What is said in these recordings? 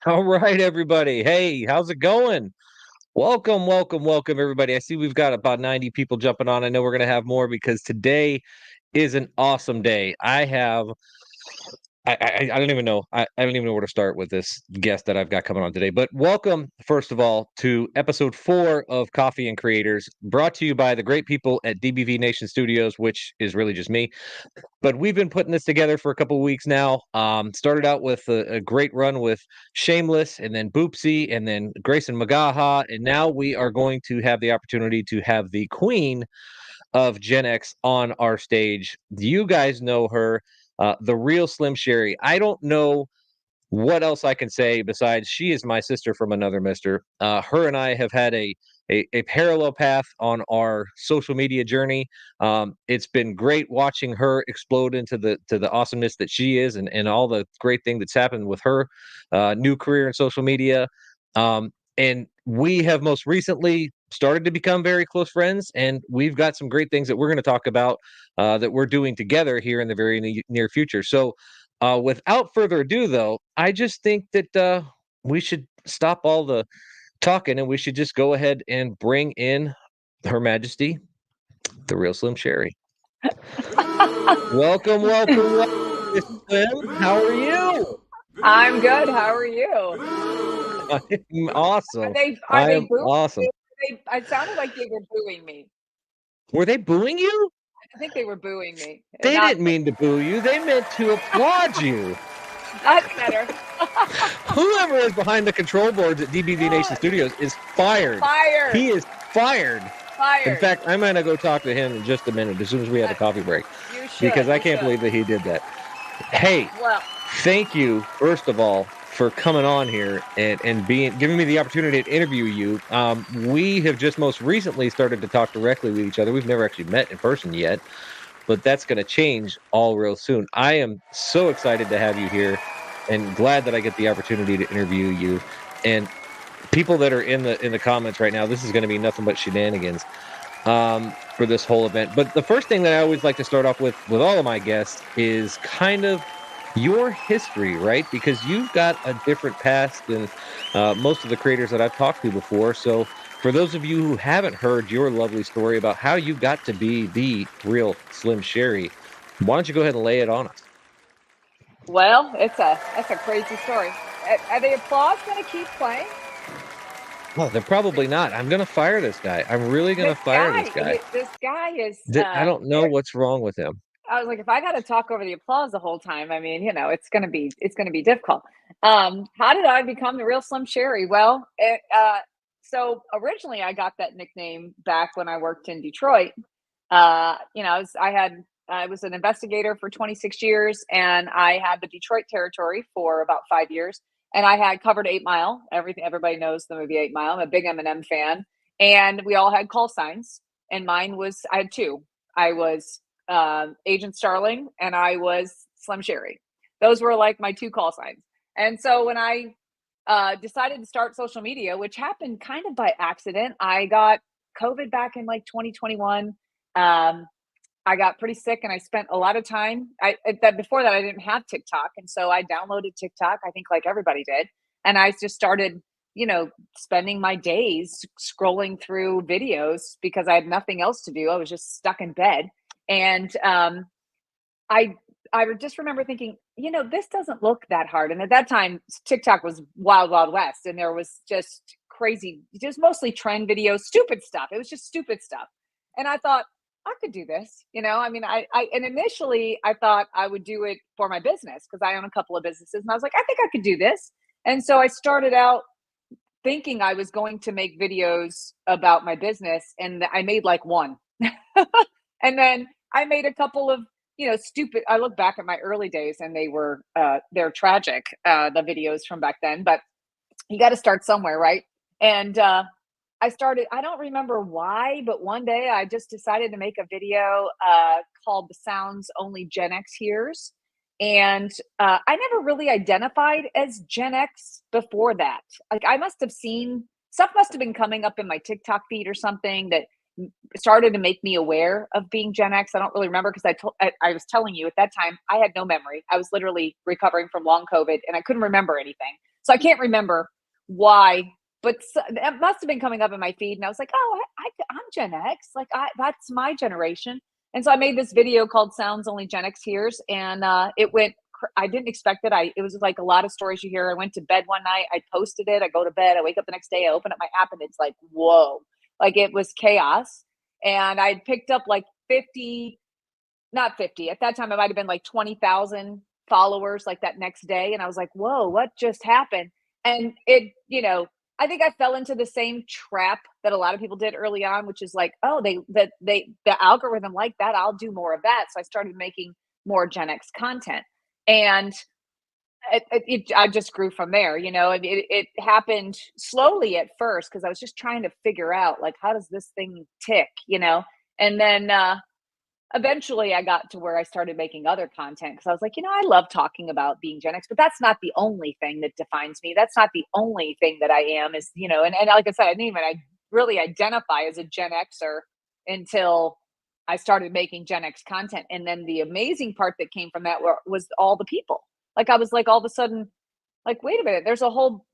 All right, everybody. Hey, how's it going? Welcome, welcome, welcome, everybody. I see we've got about 90 people jumping on. I know we're going to have more because today is an awesome day. I don't even know. I don't even know where to start with this guest that I've got coming on today. But welcome, first of all, to episode 4 of Coffee and Creators, brought to you by the great people at DBV Nation Studios, which is really just me. But we've been putting this together for a couple of weeks now. Started out with a great run with Shameless, and then Boopsy, and then Grayson Magaha, and now we are going to have the opportunity to have the queen of GenX on our stage. You guys know her, the real Slim Sherri. I don't know what else I can say besides she is my sister from another mister. Her and I have had a parallel path on our social media journey. It's been great watching her explode into the awesomeness that she is, and all the great thing that's happened with her new career in social media. And we have most recently started to become very close friends, and we've got some great things that we're going to talk about that we're doing together here in the very near future. So without further ado, though, I just think that we should stop all the talking and we should just go ahead and bring in Her Majesty, the real Slim Sherri. Welcome, welcome, welcome, Miss Slim. How are you? I'm good. How are you? I'm Are awesome. they are they I'm booing awesome. you? It sounded like they were booing me. Were they booing you? I think they were booing me. They Not didn't mean to boo you. They meant to applaud you. that's better. Whoever is behind the control boards at DBV Nation Studios is fired. Fired. He is fired. In Fired. fact, I'm going to go talk to him in just a minute as soon as we have a coffee break You should. because I You can't should. believe that he did that. Hey, Well, thank you, first of all, for coming on here and giving me the opportunity to interview you. We have just most recently started to talk directly with each other. We've never actually met in person yet, but that's going to change all real soon. I am so excited to have you here and glad that I get the opportunity to interview you. And people that are in the comments right now, this is going to be nothing but shenanigans for this whole event. But the first thing that I always like to start off with all of my guests is kind of your history, right? Because you've got a different past than most of the creators that I've talked to before. So for those of you who haven't heard your lovely story about how you got to be the real Slim Sherri, why don't you go ahead and lay it on us? that's a crazy story. Are the applause going to keep playing? Oh, they're probably not. I'm gonna fire this guy. I'm really gonna fire this guy. This guy is. I don't know what's wrong with him. I was like, if I got to talk over the applause the whole time, I mean, it's gonna be difficult. How did I become the real Slim Sherri? Well, so originally I got that nickname back when I worked in Detroit. I was an investigator for 26 years, and I had the Detroit territory for about 5 years, and I had covered 8 Mile. Everybody knows the movie 8 Mile. I'm a big Eminem fan, and we all had call signs, and mine was I had two. I was Agent Starling, and I was Slim Sherri. Those were like my two call signs. And so when I decided to start social media, which happened kind of by accident, I got COVID back in like 2021. I got pretty sick, and I spent a lot of time. Before that I didn't have TikTok, and so I downloaded TikTok. I think like everybody did, and I just started, spending my days scrolling through videos because I had nothing else to do. I was just stuck in bed, and I I just remember thinking, this doesn't look that hard. And at that time, TikTok was wild, wild west, and there was just crazy, just mostly trend videos, stupid stuff. It was just stupid stuff, and I thought I could do this. I mean, and initially I thought I would do it for my business because I own a couple of businesses, and I was like, I think I could do this. And so I started out thinking I was going to make videos about my business, and I made like one. And then I made a couple of, stupid. I look back at my early days, and they're tragic, the videos from back then, but you got to start somewhere, right? And I started, I don't remember why, but one day I just decided to make a video called The Sounds Only Gen X Hears. And I never really identified as Gen X before that. Like, I must have seen stuff, must have been coming up in my TikTok feed or something that started to make me aware of being Gen X. I don't really remember because I was telling you at that time I had no memory. I was literally recovering from long COVID, and I couldn't remember anything. So I can't remember why, but it must have been coming up in my feed, and I was like, "Oh, I'm Gen X. Like, that's my generation." And so I made this video called "Sounds Only Gen X Hears," and it went. I didn't expect it. It was like a lot of stories you hear. I went to bed one night. I posted it. I go to bed. I wake up the next day. I open up my app, and it's like, whoa! Like it was chaos. And I picked up like 50, not 50. At that time, it might have been like 20,000 followers like that next day. And I was like, whoa, what just happened? And I think I fell into the same trap that a lot of people did early on, which is like, oh, the algorithm like that, I'll do more of that. So I started making more Gen X content. And I just grew from there, and it happened slowly at first because I was just trying to figure out like, how does this thing tick. And then eventually I got to where I started making other content because I was like, I love talking about being Gen X, but that's not the only thing that defines me. That's not the only thing that I am and like I said, I didn't even really identify as a Gen Xer until I started making Gen X content. And then the amazing part that came from that was all the people. Like I was like, all of a sudden, like, wait a minute, there's a whole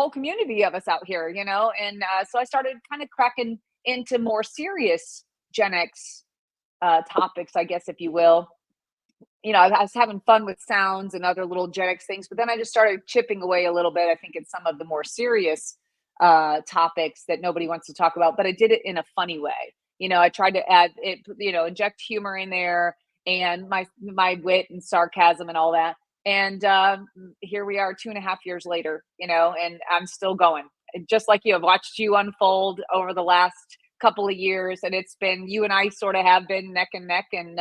community of us out here, and so I started kind of cracking into more serious Gen X topics, I guess, if you will. I was having fun with sounds and other little Gen X things, but then I just started chipping away a little bit, I think, in some of the more serious topics that nobody wants to talk about, but I did it in a funny way. I tried to add it, inject humor in there and my wit and sarcasm and all that. And here we are 2.5 years later, and I'm still going. Just like you, I've watched you unfold over the last couple of years, and it's been, you and I sort of have been neck and neck, and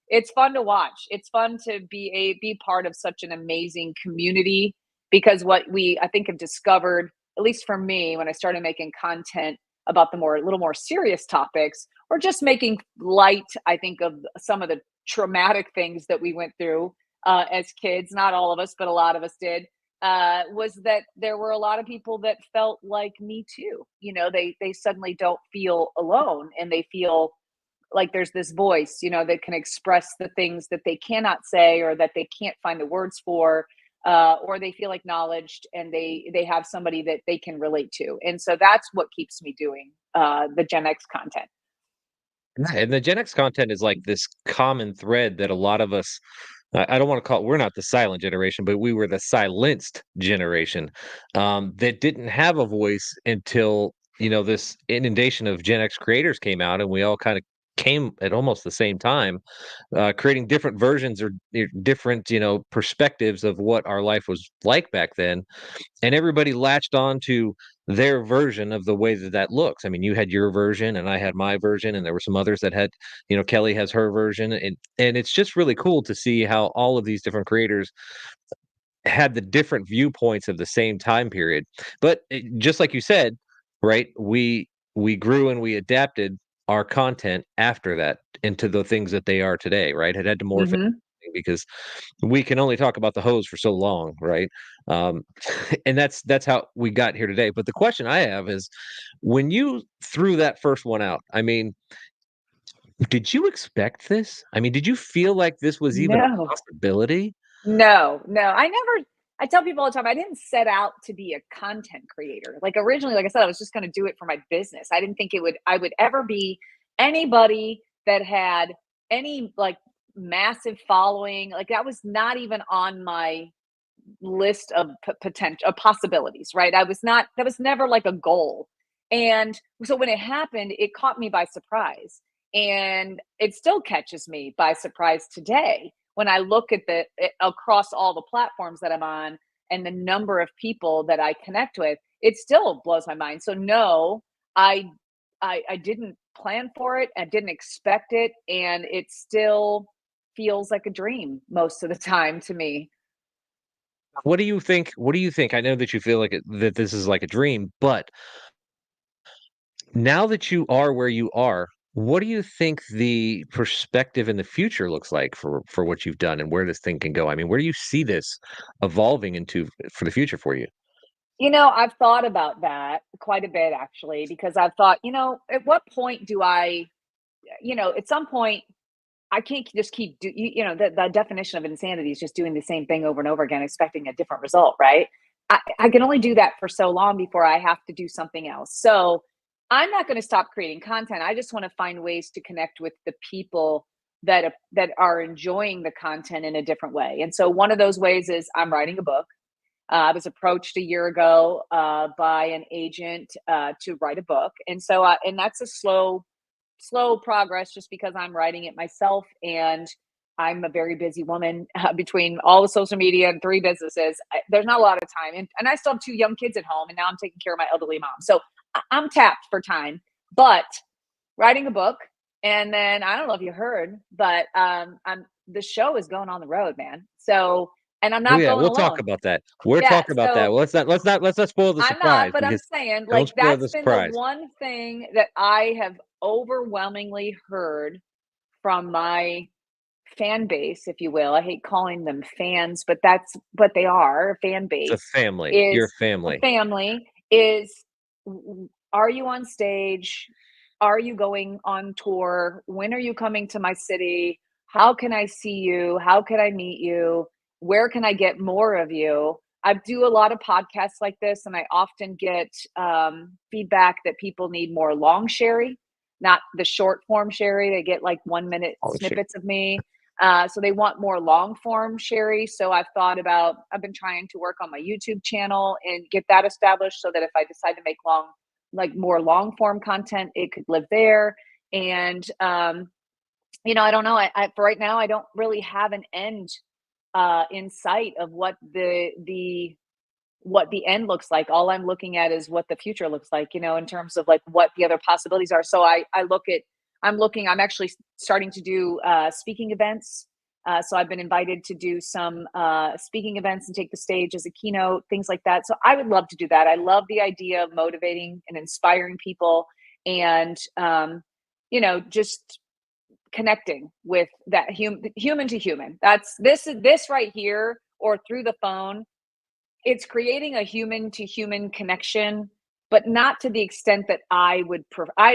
it's fun to watch. It's fun to be part of such an amazing community, because what we, I think, have discovered, at least for me, when I started making content about the little more serious topics, or just making light, I think, of some of the traumatic things that we went through as kids. Not all of us, but a lot of us did. Was that there were a lot of people that felt like me too. They suddenly don't feel alone, and they feel like there's this voice, that can express the things that they cannot say, or that they can't find the words for, or they feel acknowledged, and they have somebody that they can relate to. And so that's what keeps me doing the Gen X content. Yeah, and the Gen X content is like this common thread that a lot of us, I don't want to call it, we're not the silent generation, but we were the silenced generation that didn't have a voice until, this inundation of Gen X creators came out, and we all kind of came at almost the same time, creating different versions or different, perspectives of what our life was like back then, and everybody latched on to their version of the way that that looks. I mean, you had your version and I had my version, and there were some others that had, Kelly has her version, and it's just really cool to see how all of these different creators had the different viewpoints of the same time period. But just like you said, right? We grew and we adapted our content after that into the things that they are today, right? It had to morph Hmm. because we can only talk about the hose for so long, right? Um, and that's how we got here today. But the question I have is, when you threw that first one out, I mean, did you expect this? I mean, did you feel like this was even a No, possibility? no. I tell people all the time, I didn't set out to be a content creator. Like originally, like I said, I was just going to do it for my business. I didn't think I would ever be anybody that had any like massive following. Like that was not even on my list of potential possibilities, right? That was never like a goal. And so when it happened, it caught me by surprise. And it still catches me by surprise today when I look at across all the platforms that I'm on and the number of people that I connect with. It still blows my mind. So no, I I didn't plan for it. I didn't expect it, and it still feels like a dream most of the time to me. What do you think? What do you think? I know that you feel like that this is like a dream, but now that you are where you are, what do you think the perspective in the future looks like for what you've done and where this thing can go? I mean, where do you see this evolving into for the future for you? I've thought about that quite a bit actually, because I've thought, at what point do at some point, I can't just keep the definition of insanity is just doing the same thing over and over again, expecting a different result, right? I can only do that for so long before I have to do something else. So I'm not going to stop creating content. I just want to find ways to connect with the people that are enjoying the content in a different way. And so one of those ways is I'm writing a book. I was approached a year ago by an agent to write a book, and so and that's a slow progress just because I'm writing it myself and I'm a very busy woman between all the social media and 3 businesses. There's not a lot of time. And I still have 2 young kids at home and now I'm taking care of my elderly mom. So I'm tapped for time, but writing a book. And then I don't know if you heard, but the show is going on the road, man. So, and I'm Oh not yeah, going we'll talk alone. about that. We're Yeah. talking about that. So Well, let's not spoil the I'm not, surprise but I'm because saying don't like spoil that's the been the surprise. one thing that I have overwhelmingly heard from my fan base, if you will. I hate calling them fans, but that's what they are. A fan It's a base family. You're a is a family. family is are you on stage? Are you going on tour? When are you coming to my city? How can I see you? How can I meet you? Where can I get more of you? I do a lot of podcasts like this, and I often get feedback that people need more long Sherri, not the short form Sherri. They get like 1 minute Oh shit. snippets of me. So they want more long form Sherri. So I've been trying to work on my YouTube channel and get that established so that if I decide to make more long form content, it could live there. And, I don't know. For right now, I don't really have an end in sight of what the end looks like. All I'm looking at is what the future looks like, in terms of like what the other possibilities are. So I'm actually starting to do speaking events. So I've been invited to do some speaking events and take the stage as a keynote, things like that. So I would love to do that. I love the idea of motivating and inspiring people and, just connecting with that human to human. That's this right here or through the phone, it's creating a human to human connection, but not to the extent that I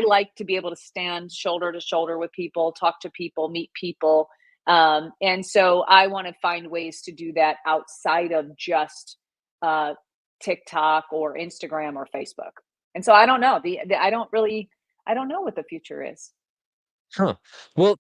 like to be able to stand shoulder to shoulder with people, talk to people, meet people. And so I want to find ways to do that outside of just uh, TikTok or Instagram or Facebook. And so I don't know. I don't know what the future is. Huh. Well,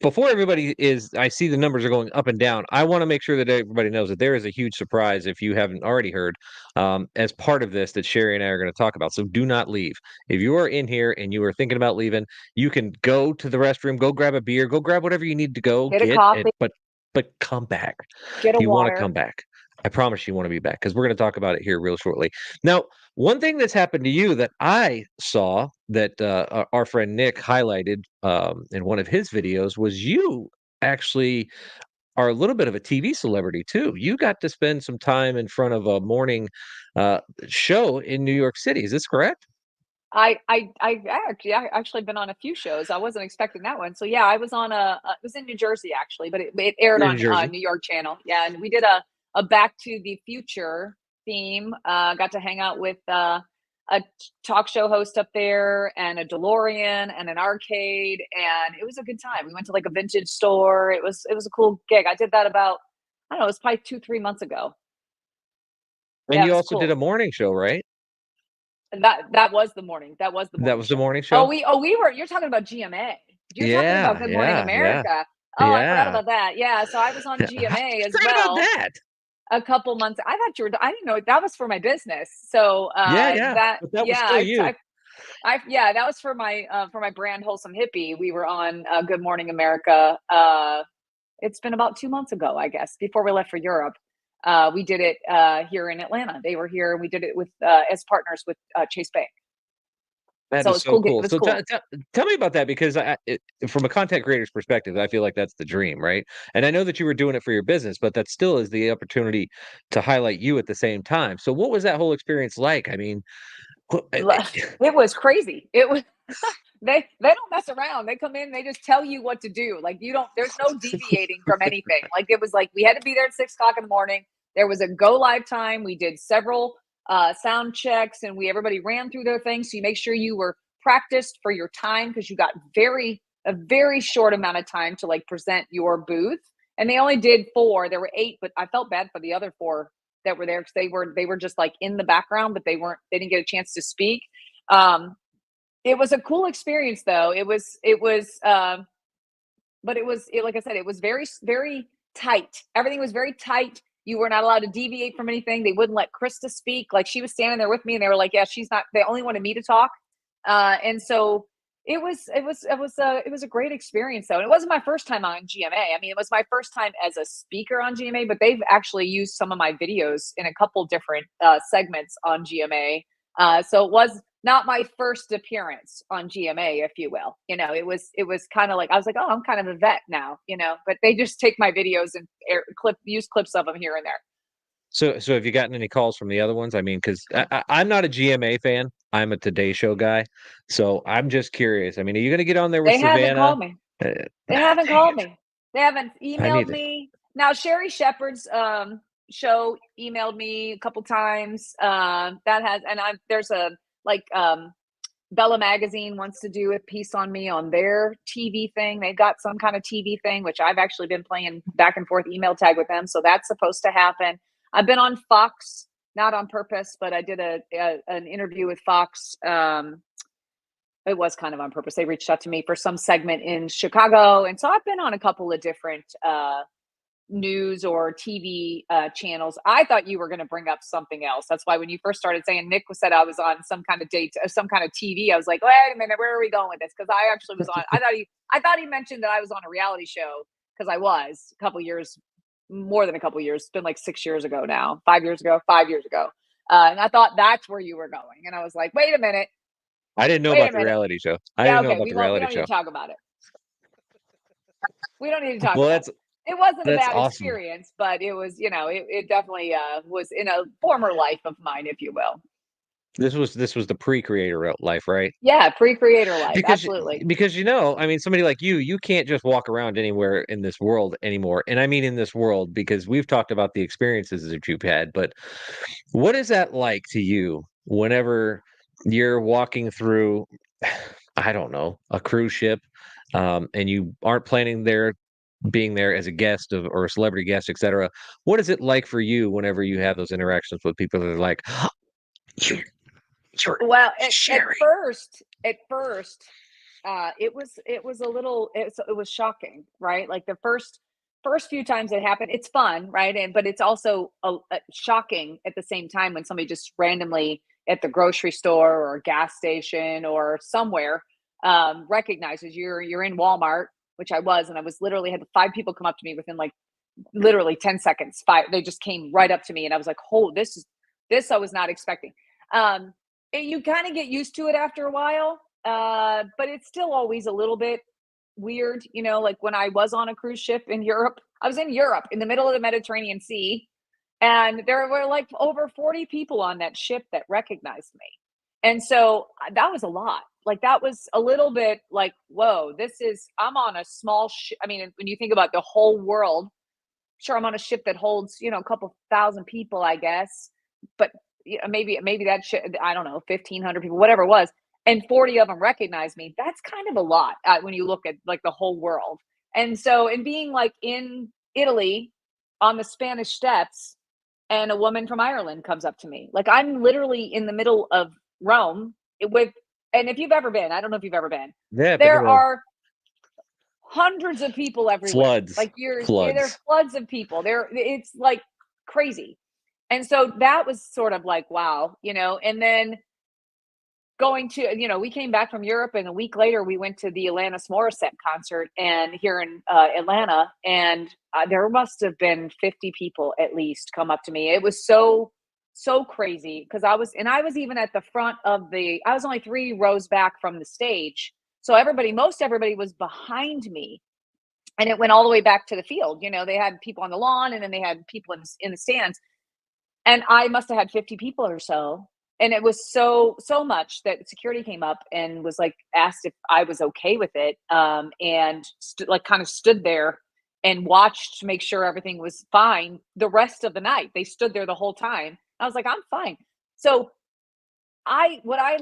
before I see the numbers are going up and down. I want to make sure that everybody knows that there is a huge surprise if you haven't already heard, as part of this that Sherri and I are going to talk about. So do not leave. If you are in here and you are thinking about leaving, you can go to the restroom, go grab a beer, go grab whatever you need to go Get a get, coffee, but come back. get a You want to come water. back. I promise you want to be back because we're going to talk about it here real shortly. Now, one thing that's happened to you that I saw that our friend Nick highlighted in one of his videos was you actually are a little bit of a TV celebrity too. You got to spend some time in front of a morning show in New York City. Is this correct? I actually been on a few shows. I wasn't expecting that one. So yeah, I was on it was in New Jersey actually, but it aired You're in on Jersey. New York channel. Yeah, and we did a Back to the Future theme. Got to hang out with a talk show host up there and a DeLorean and an arcade, and it was a good time. We went to like a vintage store. It was a cool gig. I did that about I don't know, it was probably 2 3 months ago. And Yeah, it you was also did cool. a morning show, right? That was the morning. That was the That morning was the show. morning show? We were you're talking about GMA. You're talking about Yeah, Good Morning yeah, yeah, America. Oh, I forgot yeah. about that. Yeah, so I was on How did GMA you as forget about well that? a couple months. I didn't know that was for my business. So Yeah, yeah. that But that was yeah, still you. yeah, that was for my brand Wholesome Hippie. We were on Good Morning America. It's been about 2 months ago, I guess, before we left for Europe. We did it here in Atlanta. They were here. We did it with as partners with Chase Bank. That So is it's so cool. It cool. was So cool. tell me about that because from a content creator's perspective, I feel like that's the dream, right? And I know that you were doing it for your business, but that still is the opportunity to highlight you at the same time. So what was that whole experience like? I mean, It was crazy. It was they don't mess around. They come in, they just tell you what to do. Like you don't there's no deviating from anything. Like it was like we had to be there at 6 o'clock in the morning. There was a go live time. We did several sound checks and we everybody ran through their things. So you make sure you were practiced for your time because you got a very short amount of time to like present your booth. And they only did 4. There were 8, but I felt bad for the other 4 that were there, because they were just like in the background, but they didn't get a chance to speak. It was a cool experience though. But like I said, it was very, very tight. Everything was very tight. You were not allowed to deviate from anything. They wouldn't let Krista speak. Like, she was standing there with me, and they were like, "Yeah, she's not." They only wanted me to talk, and so it was a great experience though. And it wasn't my first time on GMA. I mean, it was my first time as a speaker on GMA, but they've actually used some of my videos in a couple different segments on GMA. So it was not my first appearance on GMA, if you will. It was kind of like, I was like, oh, I'm kind of a vet now, but they just take my videos and use clips of them here and there. So have you gotten any calls from the other ones? I mean, because I'm not a GMA fan. I'm a Today Show guy. So I'm just curious. I mean, are you going to get on there with They haven't Savannah? called me. They haven't Dang called it. me. They haven't I need emailed it. me. Now, Sherri Shepherd's show emailed me a couple times. There's a like Bella Magazine wants to do a piece on me on their TV thing. They've got some kind of TV thing, which I've actually been playing back and forth email tag with them. So that's supposed to happen. I've been on Fox, not on purpose, but I did an interview with Fox. It was kind of on purpose. They reached out to me for some segment in Chicago. And so I've been on a couple of different news or TV channels. I thought you were going to bring up something else. That's why when you first started saying Nick said I was on some kind of some kind of TV, I was like, wait a minute, where are we going with this? Because I actually was on. I thought he mentioned that I was on a reality show, because I was a couple years, more than a couple years. It's been like 6 years ago now, 5 years ago, 5 years ago. And I thought that's where you were going. And I was like, wait a minute. I didn't know Wait a about the minute. reality show. I Yeah, didn't know okay. about We the won't. We reality don't need show. to talk about it. We don't need to talk Well, about it. It wasn't a that's bad awesome. experience, but it was, it definitely was in a former life of mine, if you will. This was the pre-creator life, right? Yeah, pre-creator life, Because absolutely. because I mean, somebody like you can't just walk around anywhere in this world anymore. And I mean in this world, because we've talked about the experiences that you've had, but what is that like to you whenever you're walking through, I don't know, a cruise ship, and you aren't planning being there as a guest or a celebrity guest, etc. What is it like for you whenever you have those interactions with people that are like, "You- you're Well, at Sherri"? first, it was a little, it was shocking, right? Like the first few times it happened, it's fun, right? But it's also shocking at the same time when somebody just randomly at the grocery store or gas station or somewhere recognizes you're in Walmart, which I was, and I was literally had 5 people come up to me within like literally 10 seconds. They just came right up to me, and I was like, "Oh, this I was not expecting." Um, you kind of get used to it after a while, but it's still always a little bit weird. Like when I was on a cruise ship in Europe, I was in Europe in the middle of the Mediterranean Sea, and there were like over 40 people on that ship that recognized me. And so that was a lot. Like that was a little bit like, whoa, I'm on a small ship. I mean, when you think about the whole world, sure, I'm on a ship that holds, a couple thousand people, I guess, but maybe that ship, I don't know, 1,500 people, whatever it was, and 40 of them recognize me. That's kind of a lot when you look at like the whole world. And so, in being like in Italy on the Spanish Steps, and a woman from Ireland comes up to me, like I'm literally in the middle of Rome and if you've ever been, I don't know if you've ever been, Yeah, been to there Rome. are hundreds of people everywhere. Floods, Like there are floods. floods of people. It's like crazy. And so that was sort of like, wow, and then going to, we came back from Europe, and a week later we went to the Alanis Morissette concert and here in Atlanta, and there must have been 50 people at least come up to me. It was so crazy, because I was even at the front of I was only 3 rows back from the stage. So most everybody was behind me, and it went all the way back to the field. They had people on the lawn, and then they had people in the stands, and I must have had 50 people or so. And it was so much that security came up and was like, asked if I was okay with it, and like kind of stood there and watched to make sure everything was fine the rest of the night. They stood there the whole time. I was like, I'm fine. So I what I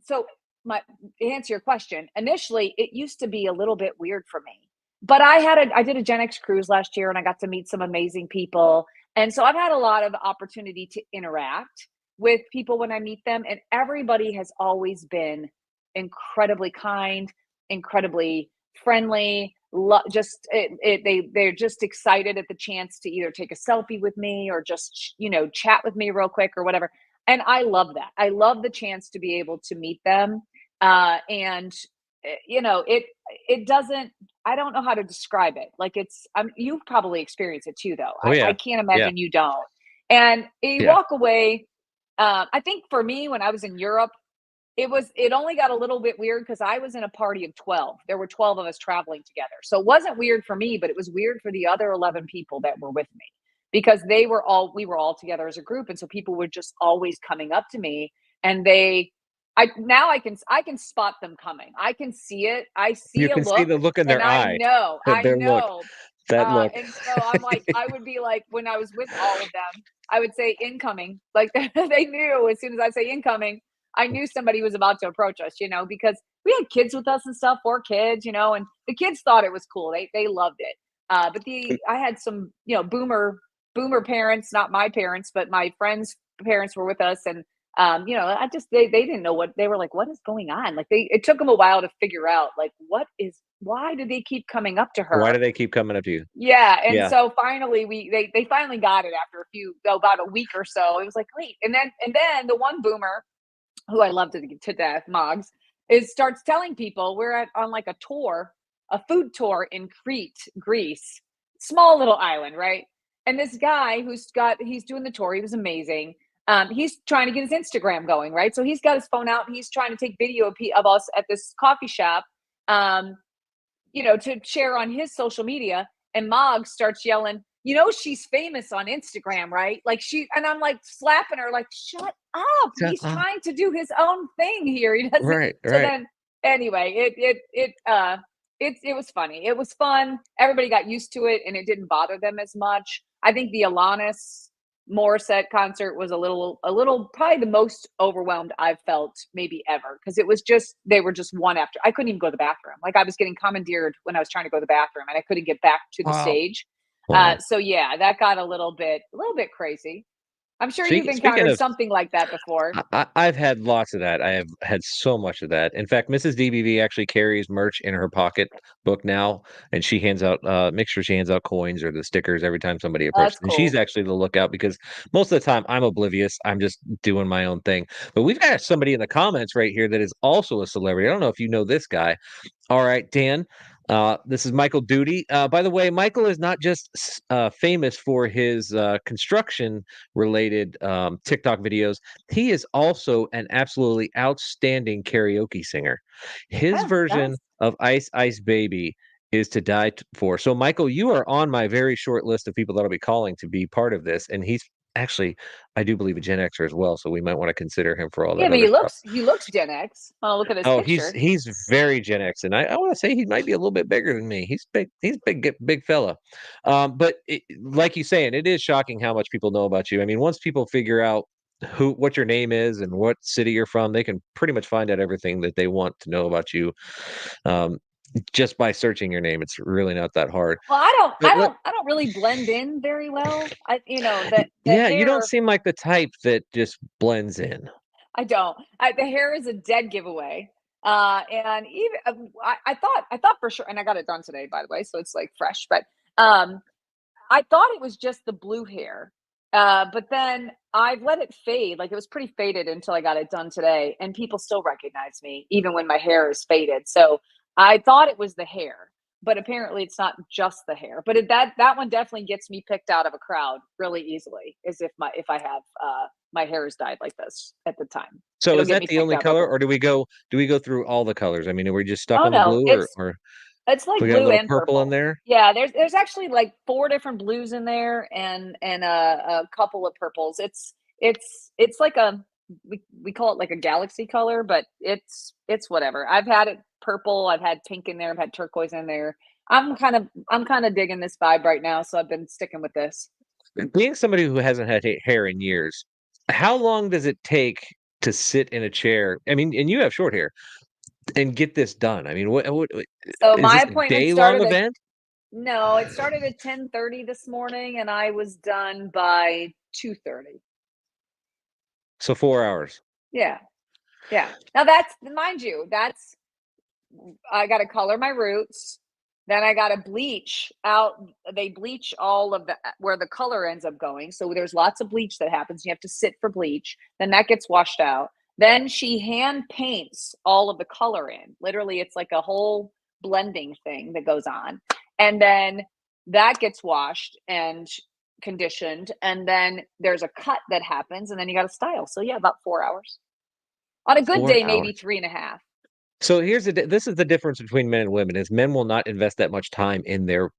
so my to answer your question, initially it used to be a little bit weird for me. But I did a GenX cruise last year, and I got to meet some amazing people. And so I've had a lot of opportunity to interact with people when I meet them, and everybody has always been incredibly kind, incredibly friendly. Just they're just excited at the chance to either take a selfie with me or just chat with me real quick or whatever. And I love that. I love the chance to be able to meet them. And it doesn't. I don't know how to describe it. Like you've probably experienced it too, though. Oh I yeah, can't yeah, imagine you don't. And you yeah. walk away. I think for me, when I was in Europe, it only got a little bit weird because I was in a party of 12. There were 12 of us traveling together. So it wasn't weird for me, but it was weird for the other 11 people that were with me because we were all together as a group. And so people were just always coming up to me and I can spot them coming. I can see it. I You see a can see look the look in and their eye, I their look, know. that look. And so I'm like, I would be like, when I was with all of them, I would say incoming. Like they knew as soon as I say incoming, I knew somebody was about to approach us, because we had kids with us and stuff, 4 kids, and the kids thought it was cool. They loved it. But I had some, boomer parents, not my parents, but my friends' parents were with us, and they didn't know what they were like. What is going on? Like it took them a while to figure out, like, why do they keep coming up to Why do her? they keep coming up to you? Yeah, and Yeah. so finally they finally got it after about a week or so. It was like, wait, and then the one boomer who I love to death, Moggs, starts telling people we're on like a tour, a food tour in Crete, Greece, small little island, right? And this guy he's doing the tour. He was amazing. He's trying to get his Instagram going, right? So he's got his phone out and he's trying to take video of us at this coffee shop. Um, to share on his social media. And Mogg starts yelling, she's famous on Instagram, right? And I'm like slapping her, like, shut up. He's trying to do his own thing here. He doesn't. Right, So right. then, anyway, it was funny. It was fun. Everybody got used to it and it didn't bother them as much. I think the Alanis Morissette concert was a little probably the most overwhelmed I've felt maybe ever because they were just one after. I couldn't even go to the bathroom. Like I was getting commandeered when I was trying to go to the bathroom and I couldn't get back to the Wow. stage. Wow. So yeah, that got a little bit crazy. I'm sure you've Speaking encountered of, something like that before. I've had lots of that. I have had so much of that. In fact, Mrs. DBV actually carries merch in her pocket book now, and she hands out, make sure she hands out coins or the stickers every time somebody approaches. That's And she's cool. actually the lookout because most of the time I'm oblivious. I'm just doing my own thing. But we've got somebody in the comments right here that is also a celebrity. I don't know if you know this guy. All right, Dan. This is Michael Duty. By the way, Michael is not just famous for his construction related TikTok videos. He is also an absolutely outstanding karaoke singer. His Oh, version nice. of Ice Ice Baby is to die for. So, Michael, you are on my very short list of people that'll be calling to be part of this. And he's actually, I do believe, a Gen Xer as well. So we might want to consider him for all Yeah, that but other he stuff. looks Gen X. Oh, look at his Oh, he's picture. he's very Gen X, and I want to say he might be a little bit bigger than me. He's big. He's big fella. But like you saying, it is shocking how much people know about you. I mean, once people figure out what your name is and what city you're from, they can pretty much find out everything that they want to know about you, um, just by searching your name. It's really not that hard. Well, But I don't really blend in very well. That the yeah, you don't hair. seem like the type that just blends in. I don't. The hair is a dead giveaway. And even I thought for sure, and I got it done today, by the way, so it's like fresh. But um, I thought it was just the blue hair. But then I've let it fade. Like it was pretty faded until I got it done today, and people still recognize me even when my hair is faded. So I thought it was the hair, but apparently it's not just the hair. But that one definitely gets me picked out of a crowd really easily. Is if I have my hair is dyed like this at the time, So it'll is get that me the picked only out real color, quick. or do we go through all the colors? I mean, are we just stuck Oh on the no, blue, or it's we like got a blue little and purple in purple. there? Yeah, there's actually like 4 different blues in there and a couple of purples. It's like we call it like a galaxy color, but it's whatever. I've had it purple, I've had pink in there, I've had turquoise in there. I'm kind of digging this vibe right now, so I've been sticking with this. Being somebody who hasn't had hair in years, how long does it take to sit in a chair? I mean, and you have short hair, and get this done. I mean, what So is my this a appointment day long started at event? No, it started at 10:30 this morning, and I was done by 2:30. So 4 hours. Yeah, yeah. Now that's mind you, that's I gotta color my roots, then I gotta bleach out they bleach all of the where the color ends up going, so there's lots of bleach that happens, you have to sit for bleach, then that gets washed out. Then she hand paints all of the color in. Literally, it's like a whole blending thing that goes on, and then that gets washed and conditioned, and then there's a cut that happens, and then you gotta style. So, yeah, about 4 hours. On a good 4 day, maybe hours. 3.5. So here's this is the difference between men and women is men will not invest that much time in their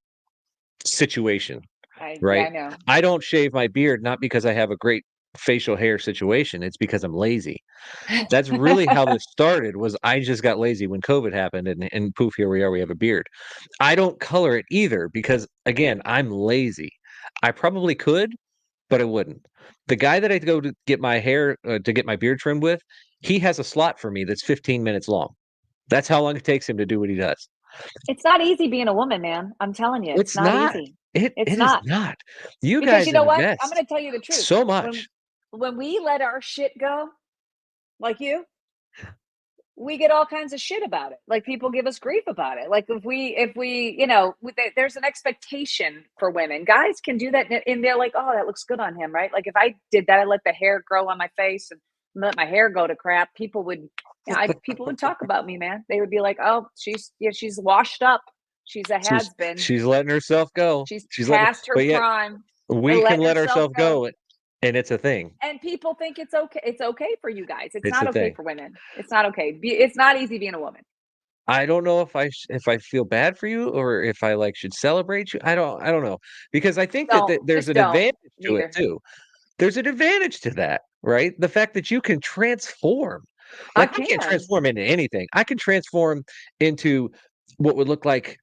situation, Yeah, I right? know. I don't shave my beard not because I have a great facial hair situation, it's because I'm lazy. That's really how this started was I just got lazy when COVID happened and poof, here we are, we have a beard. I don't color it either because again, I'm lazy. I probably could, but I wouldn't. The guy that I go to get my hair to get my beard trimmed with, he has a slot for me that's 15 minutes long. That's how long it takes him to do what he does. It's not easy being a woman, man. I'm telling you, it's It's not not. easy. It It's is not. not. You Because you guys know what? I'm invest gonna tell you the truth. so When much. when we let our shit go, like you, we get all kinds of shit about it. Like people give us grief about it. Like if we, there's an expectation for women. Guys can do that and they're like, "Oh, that looks good on him," right? Like if I did that, I let the hair grow on my face and let my hair go to crap, people would talk about me, man. They would be like, "Oh, she's washed up. She's a She's has been. she's letting herself go. She's She's letting past her but yet prime. They're we can letting let herself ourselves go." go and it's a thing. And people think it's okay. It's okay for you guys. It's It's not a okay thing. for women. It's not okay. It's not easy being a woman. I don't know if I feel bad for you or if I like should celebrate you. I don't know because I think that there's Just an don't. advantage to it Neither. too. There's an advantage to that, right? The fact that you can transform. I Like I can't can. transform into anything. I can transform into what would look like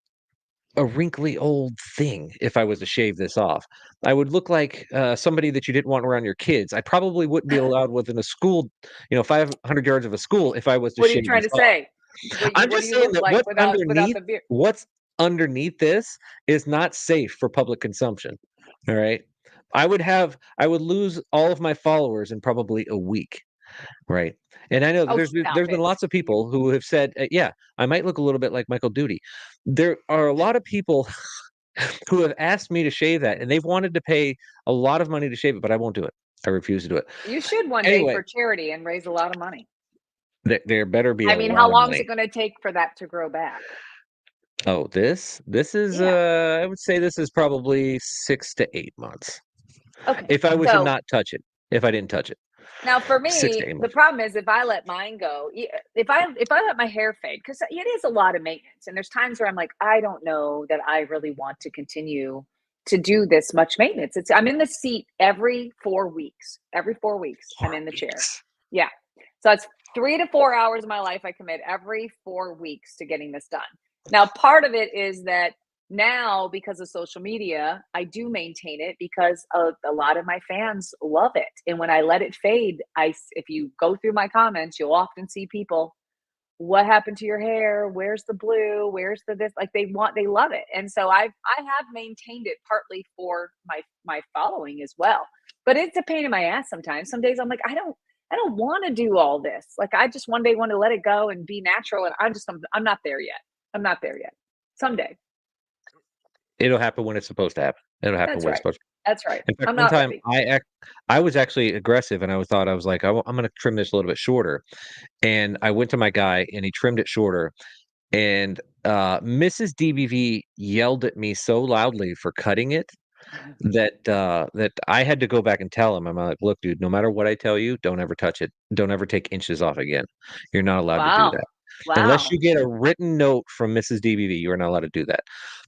a wrinkly old thing if I was to shave this off. I would look like somebody that you didn't want around your kids. I probably wouldn't be allowed within a school, 500 yards of a school if I was to What are you shave trying this to off. say? What I'm do just you saying look that like without the beard? what's underneath this is not safe for public consumption. All right. I would lose all of my followers in probably a week. Right. And I know that Oh, stop there's been it. lots of You people who have said, yeah, I might look a little bit like Michael Duty. There are a lot of people who have asked me to shave that, and they've wanted to pay a lot of money to shave it, but I won't do it. I refuse to do it. you should one day Anyway, for charity and raise a lot of money. there better be I a mean, how lot of long is it money. going to take for that to grow back? Oh, this is Yeah. I would say this is probably 6 to 8 months. Okay. If I was to So not touch it. If I didn't touch it. now for 6 to me, 8 the months. problem is if I let mine go, if I let my hair fade, because it is a lot of maintenance, and there's times where I'm like, I don't know that I really want to continue to do this much maintenance. I'm in the seat every 4 weeks. Every 4 weeks, I'm 4 in the chair. weeks. Yeah. So it's 3 to 4 hours of my life I commit every 4 weeks to getting this done. Now, part of it is that now because of social media I do maintain it because a lot of my fans love it, and when I let it fade, if you go through my comments you'll often see people, what happened to your hair, where's the blue, where's the this, like they love it, and so I have maintained it partly for my following as well, but it's a pain in my ass sometimes. Some days I'm like, I don't want to do all this, like I just one day want to let it go and be natural, and I'm not there yet. I'm not there yet. Someday. It'll happen when it's supposed to happen. It'll happen That's when it's right. supposed to. That's right. In fact, I'm one not time ready. I was actually aggressive and I was like, I'm going to trim this a little bit shorter. And I went to my guy and he trimmed it shorter. And Mrs. DBV yelled at me so loudly for cutting it that I had to go back and tell him. I'm like, look, dude, no matter what I tell you, don't ever touch it. Don't ever take inches off again. You're not allowed to do Wow. that. Unless Wow. you get a written note from Mrs. DBV, you are not allowed to do that.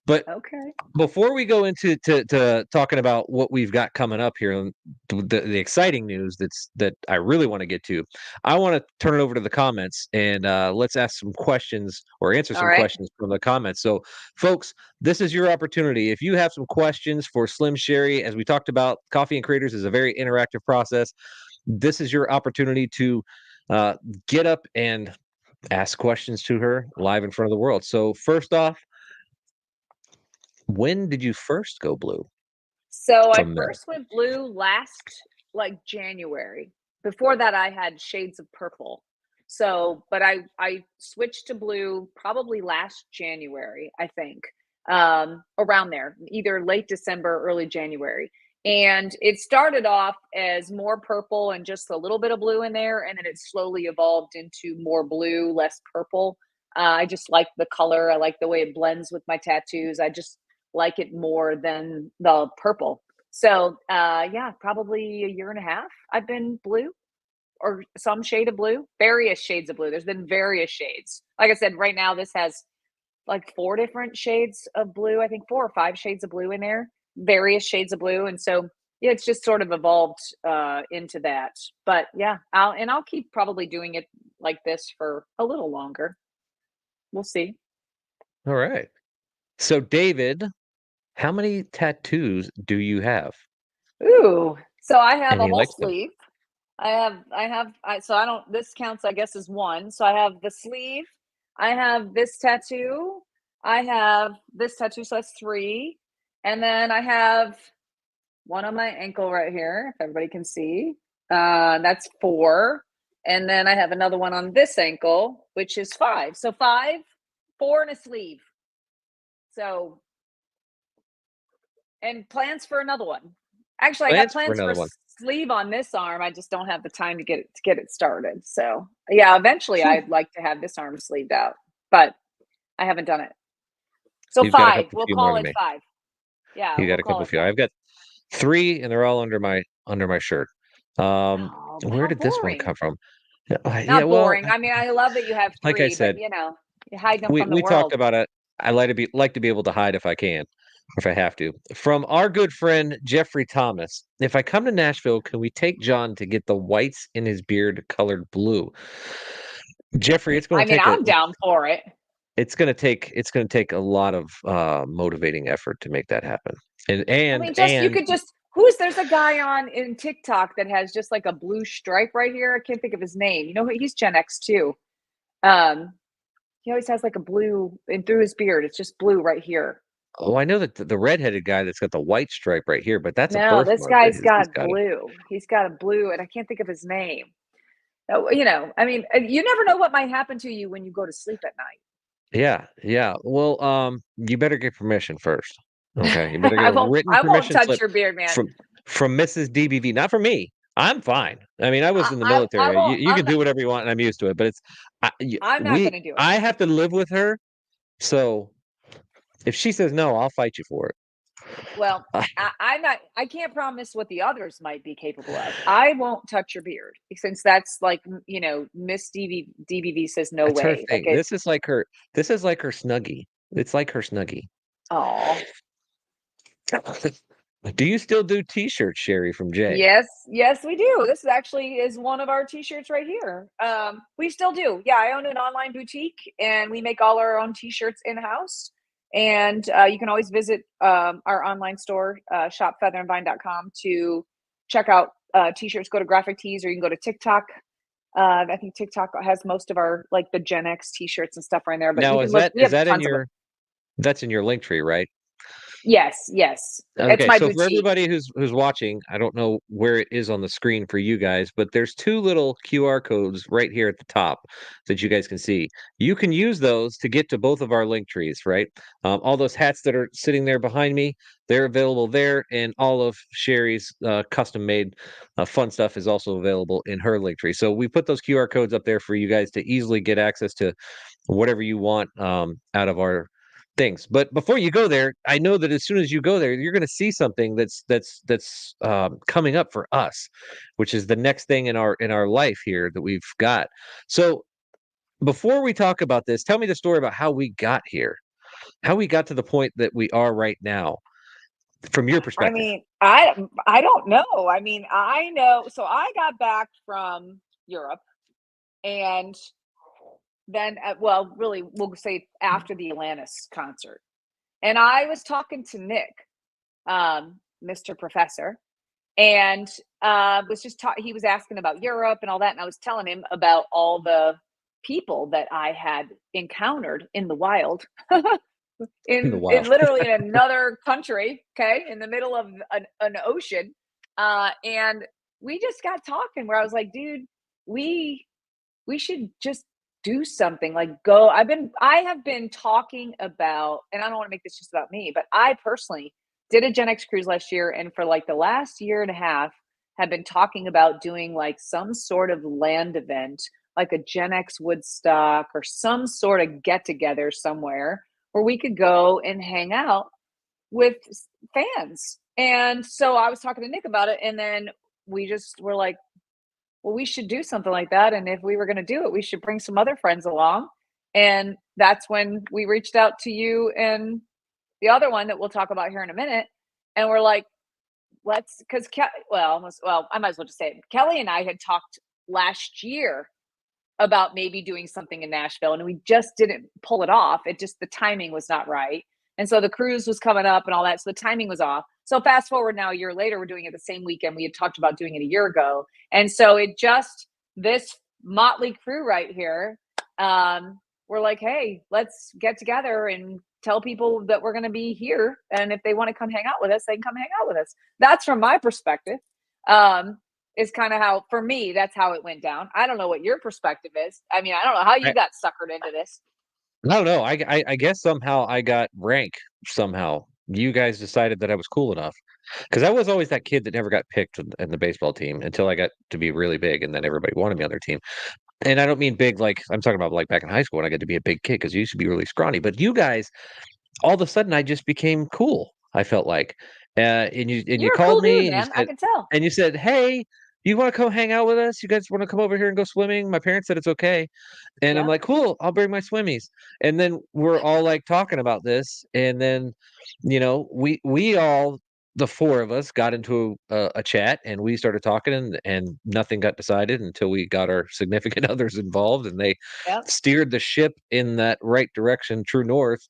But Okay. before we go into to talking about what we've got coming up here, and the exciting news that I really want to get to, I want to turn it over to the comments and let's ask some questions or answer All some right. questions from the comments. So, folks, this is your opportunity. If you have some questions for Slim Sherri, as we talked about, Coffee and Creators is a very interactive process. This is your opportunity to uh, get up and ask questions to her live in front of the world. So, first off, when did you first go blue So I from there? first went blue last like January. Before that, I had shades of purple. So, but I switched to blue probably last January, I think, around there, either late December, early January. And it started off as more purple and just a little bit of blue in there, and then it slowly evolved into more blue, less purple. I just like the color. I like the way it blends with my tattoos. I just like it more than the purple. So yeah, probably a year and a half I've been blue or some shade of blue, various shades of blue. There's been various shades. Like I said, right now this has like 4 different shades of blue. I think 4 or 5 shades of blue in there, various shades of blue. And so yeah, it's just sort of evolved into that. But yeah, I'll keep probably doing it like this for a little longer. We'll see. All right. So, David, how many tattoos do you have? Ooh, so I have And a he whole likes them. sleeve. So I don't, this counts, I guess, as one. So I have the sleeve, I have this tattoo, I have this tattoo, so that's 3. And then I have one on my ankle right here, if everybody can see. That's 4. And then I have another one on this ankle, which is 5. So 5, 4, and a sleeve. So, and plans for another one. Actually, I got Plans for plans for another one. sleeve on this arm. I just don't have the time to get it started. So yeah, eventually Phew. I'd like to have this arm sleeved out, but I haven't done it. So You've got a 5. couple We'll few more call than it me. 5. Yeah, You got we'll a call couple it few. 5. I've got 3, and they're all under my shirt. Oh, Where how did this one boring. come from? Yeah, Not well, boring. I mean, I love that you have like I 3, but said, you're hiding them we from the we talked world. about it. I like to be able to hide if I can, if I have to. From our good friend Jeffrey Thomas. If I come to Nashville, can we take John to get the whites in his beard colored blue? Jeffrey, I mean, I'm down for it. it's gonna take a lot of motivating effort to make that happen. And I and mean, just you and could just there's a guy on in TikTok that has just like a blue stripe right here. I can't think of his name. You know, he's Gen X too. Um, he always has like a blue and through his beard. It's just blue right here. oh, I know that the redheaded guy that's got the white stripe right here, but that's a No, this birthmark that guy's he's got got it. blue. He's got a blue, and I can't think of his name. You know, I mean, you never know what might happen to you when you go to sleep at Yeah, yeah. Well, you better get permission first. Okay, you better night. get a written I won't permission touch slip your beard, man. from Mrs. DBV, not from me. I'm fine. I mean, I was in the I military. won't. You can do whatever you want, and I'm used to it. But it's I'm not going to do it. I have to live with her. So if she says no, I'll fight you for it. Well, I'm not. I can't promise what the others might be capable of. I won't touch your beard since that's like Miss DBV says no That's her way. Like thing. it. This is like her snuggie. It's like her snuggie. Oh, Do you still do t-shirts, Sherry from Jay? yes, yes, we do. This actually is one of our T-shirts right here. We still do. Yeah, I own an online boutique, and we make all our own T-shirts in house. And you can always visit our online store, shopfeatherandvine.com, to check out T-shirts. Go to Graphic Tees, or you can go to TikTok. I think TikTok has most of our like the Gen X T-shirts and stuff right there. But you Now, can look. We is have that in tons of them. your that's in your link tree, right? Yes, yes. It's Okay, my so for boutique. everybody who's watching, I don't know where it is on the screen for you guys, but there's 2 little QR codes right here at the top that you guys can see. You can use those to get to both of our link trees, right? All those hats that are sitting there behind me, they're available there, and all of Sherry's custom-made fun stuff is also available in her link tree. So we put those QR codes up there for you guys to easily get access to whatever you want out of our things. But before you go there, I know that as soon as you go there, you're going to see something that's coming up for us, which is the next thing in our life here that we've got. So before we talk about this, tell me the story about how we got here, how we got to the point that we are right now, from your I perspective. mean, I don't know. I mean, I know. So I got back from Europe, and then, well, really, we'll say after the Atlantis concert, and I was talking to Nick, Mr. Professor, and was just he was asking about Europe and all that, and I was telling him about all the people that I had encountered in the wild. In the in wild. literally in another country, okay, in the middle of an ocean. And we just got talking where I was like, dude, we we should just do something like go. I have been talking about, and I don't want to make this just about me, but I personally did a GenX cruise last year, and for like the last year and a half have been talking about doing like some sort of land event, like a GenX Woodstock or some sort of get together somewhere where we could go and hang out with fans. And so I was talking to Nick about it, and then we just were like, well, we should do something like that. And if we were going to do it, we should bring some other friends along. And that's when we reached out to you and the other one that we'll talk about here in a minute. And we're like, let's, because, well, I might as well just say it. Kelly and I had talked last year about maybe doing something in Nashville, and we just didn't pull it off. It just, the timing was not right. And so the cruise was coming up and all that. So the timing was off. So fast forward now a year later, we're doing it the same weekend. We had talked about doing it a year ago. And so it just, this motley crew right here, we're like, hey, let's get together and tell people that we're going to be here. And if they want to come hang out with us, they can come hang out with us. That's from my perspective. Is kind of how, for me, that's how it went down. I don't know what your perspective is. I mean, I don't know how you got suckered into this. No, no. I guess somehow I got rank. Somehow you guys decided that I was cool enough because I was always that kid that never got picked in the baseball team until I got to be really big, and then everybody wanted me on their team. And I don't mean big like I'm talking about like back in high school when I got to be a big kid because you used to be really scrawny. But you guys, all of a sudden, I just became cool. I felt like, and you You're a called cool dude, me man. I can tell. and you said, "Hey, you want to come hang out with us? You guys want to come over here and go swimming?" My parents said it's okay. And I'm Yeah. like, "Cool, I'll bring my swimmies." And then we're all, like, talking about this, and then, we all the 4 of us got into a chat, and we started talking, and nothing got decided until we got our significant others involved, and they Yep. steered the ship in that right direction, true north,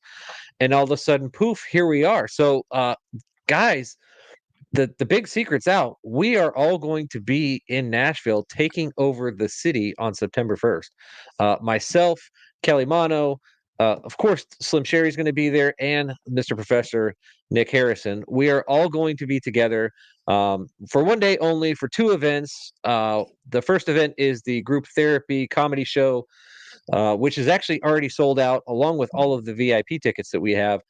and all of a sudden, poof, here we are. So, guys, the big secret's out. We are all going to be in Nashville taking over the city on September 1st. Myself, Kelly Mono, of course, Slim Sherry's going to be there, and Mr. Professor Nick Harrison. We are all going to be together for one day only for 2 events. The first event is the group therapy comedy show, which is actually already sold out, along with all of the VIP tickets that we have,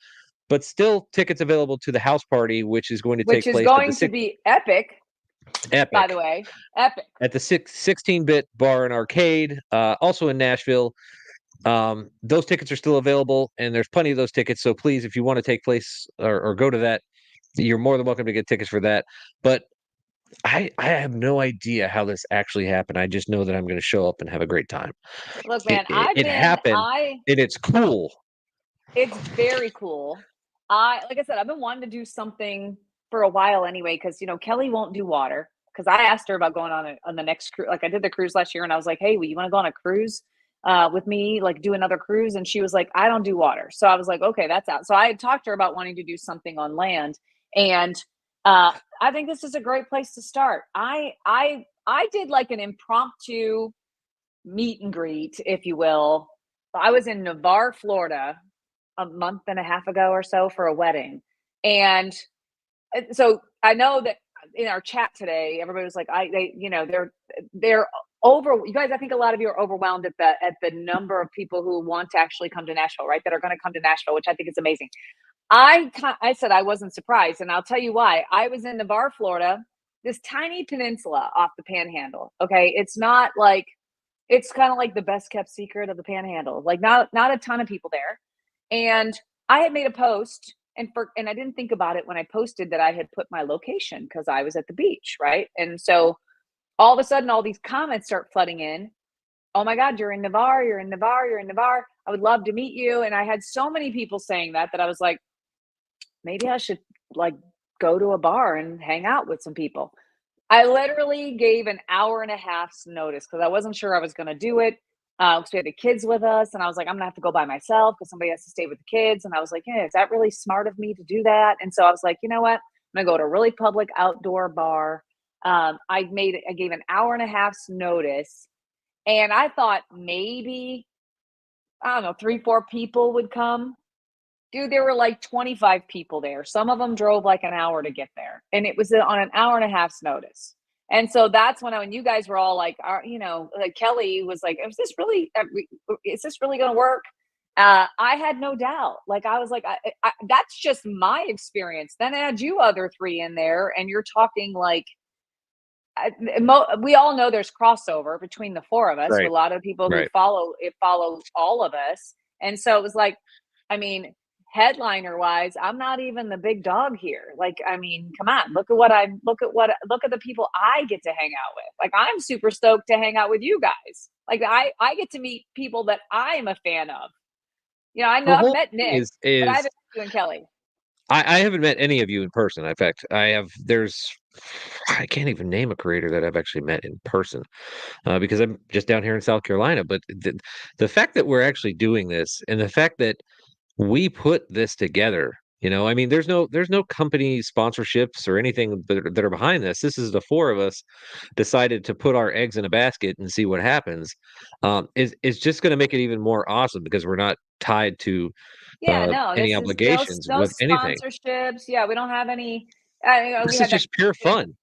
but still tickets available to the house party, which is going to Which take is place at the going to six be epic, by the epic way. Epic. at the 16-bit bar and arcade, also in Nashville. Those tickets are still available, and there's plenty of those tickets. So please, if you want to take place or go to that, you're more than welcome to get tickets for that. But I have no idea how this actually happened. I just know that I'm going to show up and have a great time. Look, It man, it, it happened, and it's cool. it's very cool. Like I said, I've been wanting to do something for a while anyway, because Kelly won't do water. Because I asked her about going on the next cruise. Like I did the cruise last year, and I was like, "Hey, you want to go on a cruise with me? Like do another cruise?" And she was like, "I don't do water." So I was like, "Okay, that's out." So I had talked to her about wanting to do something on land, and I think this is a great place to start. I did like an impromptu meet and greet, if you will. I was in Navarre, Florida, a month and a half ago or so for a wedding. And so I know that in our chat today, everybody was like, they're over. You guys, I think a lot of you are overwhelmed at the number of people who want to actually come to Nashville, right? That are going to come to Nashville, which I think is amazing. I said I wasn't surprised, and I'll tell you why. I was in Navarre, Florida, this tiny peninsula off the Panhandle. Okay, it's not like, it's kind of like the best kept secret of the Panhandle. Like not a ton of people there. And I had made a post, and I didn't think about it when I posted that I had put my location because I was at the beach, right? And so all of a sudden all these comments start flooding in. Oh my God, you're in Navarre, you're in Navarre, you're in Navarre. I would love to meet you. And I had so many people saying that I was like, maybe I should like go to a bar and hang out with some people. I literally gave an hour and a half's notice because I wasn't sure I was going to do it. Because we had the kids with us, and I was like, I'm gonna have to go by myself because somebody has to stay with the kids. And I was like, yeah, is that really smart of me to do that? And so I was like, you know what? I'm gonna go to a really public outdoor bar. I gave an hour and a half's notice, and I thought maybe, I don't know, 3, 4 people would come. Dude, there were like 25 people there. Some of them drove like an hour to get there, and it was on an hour and a half's notice. And so that's when you guys were all like, like Kelly was like, is this really going to work? I had no doubt. Like, I was like, that's just my experience. Then add you other three in there, and you're talking like, we all know there's crossover between the four of us. Right. A lot of people who Right. follow all of us. And so it was like, I mean, headliner wise, I'm not even the big dog here. Like, I mean, come on, look at the people I get to hang out with. Like, I'm super stoked to hang out with you guys. Like, I get to meet people that I'm a fan of. You know, I know The I've whole met thing Nick, but I is haven't met you and Kelly. I haven't met any of you in person. In fact, I can't even name a creator that I've actually met in person because I'm just down here in South Carolina. But the fact that we're actually doing this and the fact that we put this together, I mean, there's no company sponsorships or anything that are behind this. This is the four of us decided to put our eggs in a basket and see what happens. Is just going to make it even more awesome because we're not tied to Yeah, no, any this is no obligations no with anything. sponsorships. Yeah, we don't have any. We This is had that just pure question. fun.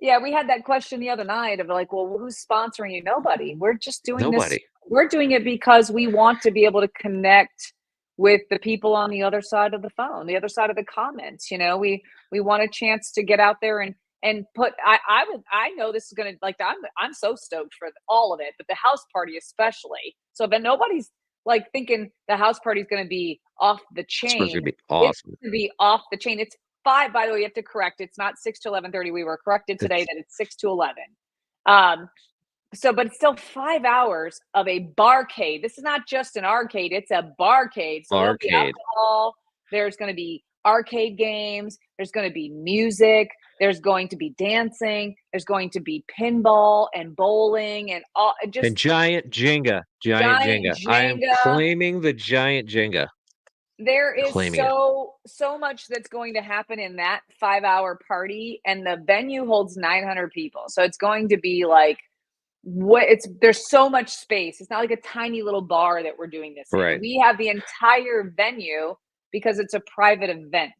Yeah, we had that question the other night of like, well, who's sponsoring you? Nobody. We're just doing this. Nobody. We're doing it because we want to be able to connect with the people on the other side of the phone, the other side of the comments. You know, we want a chance to get out there and put. I know this is gonna like I'm so stoked for all of it, but the house party especially. So, but nobody's like thinking the house party is going to be off the It's supposed to chain. be It's awesome. going to be off the chain. It's five. By the way, you have to correct. It's not 6 to 11:30. We were corrected today It's that it's 6 to 11. Um, but it's still 5 hours of a barcade. This is not just an arcade; it's a barcade. So there'll be arcade. alcohol. There's going to be arcade games. There's going to be music. There's going to be dancing. There's going to be pinball and bowling and all. And Just giant Jenga. Giant giant Jenga. I am Jenga. claiming the giant Jenga. There is Claiming it. so much that's going to happen in that 5 hour party, and the venue holds 900 people. So it's going to be like there's so much space. It's not like a tiny little bar that we're doing this in. Right. We have the entire venue because it's a private event.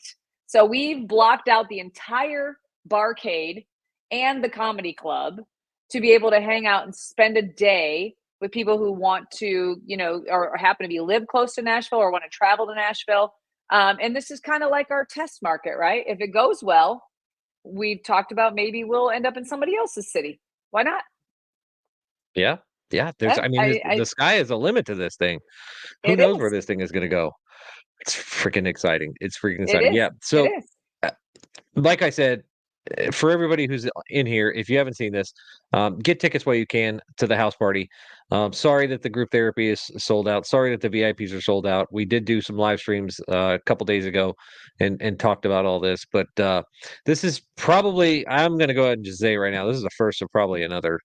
So we've blocked out the entire barcade and the comedy club to be able to hang out and spend a day with people who want to, or happen to be live close to Nashville or want to travel to Nashville. And this is kind of like our test market, right? If it goes well, we've talked about maybe we'll end up in somebody else's city. Why not? Yeah. Yeah. Yeah, The sky is a limit to this thing. Who it knows where is. this thing is going to go? It's freaking exciting. It's freaking It exciting. is. Yeah. It So, is. uh, like I said, for everybody who's in here, if you haven't seen this, get tickets while you can to the house party. Sorry that the group therapy is sold out. Sorry that the VIPs are sold out. We did do some live streams a couple days ago and talked about all this, but this is probably, I'm going to go ahead and just say right now, this is the first of probably another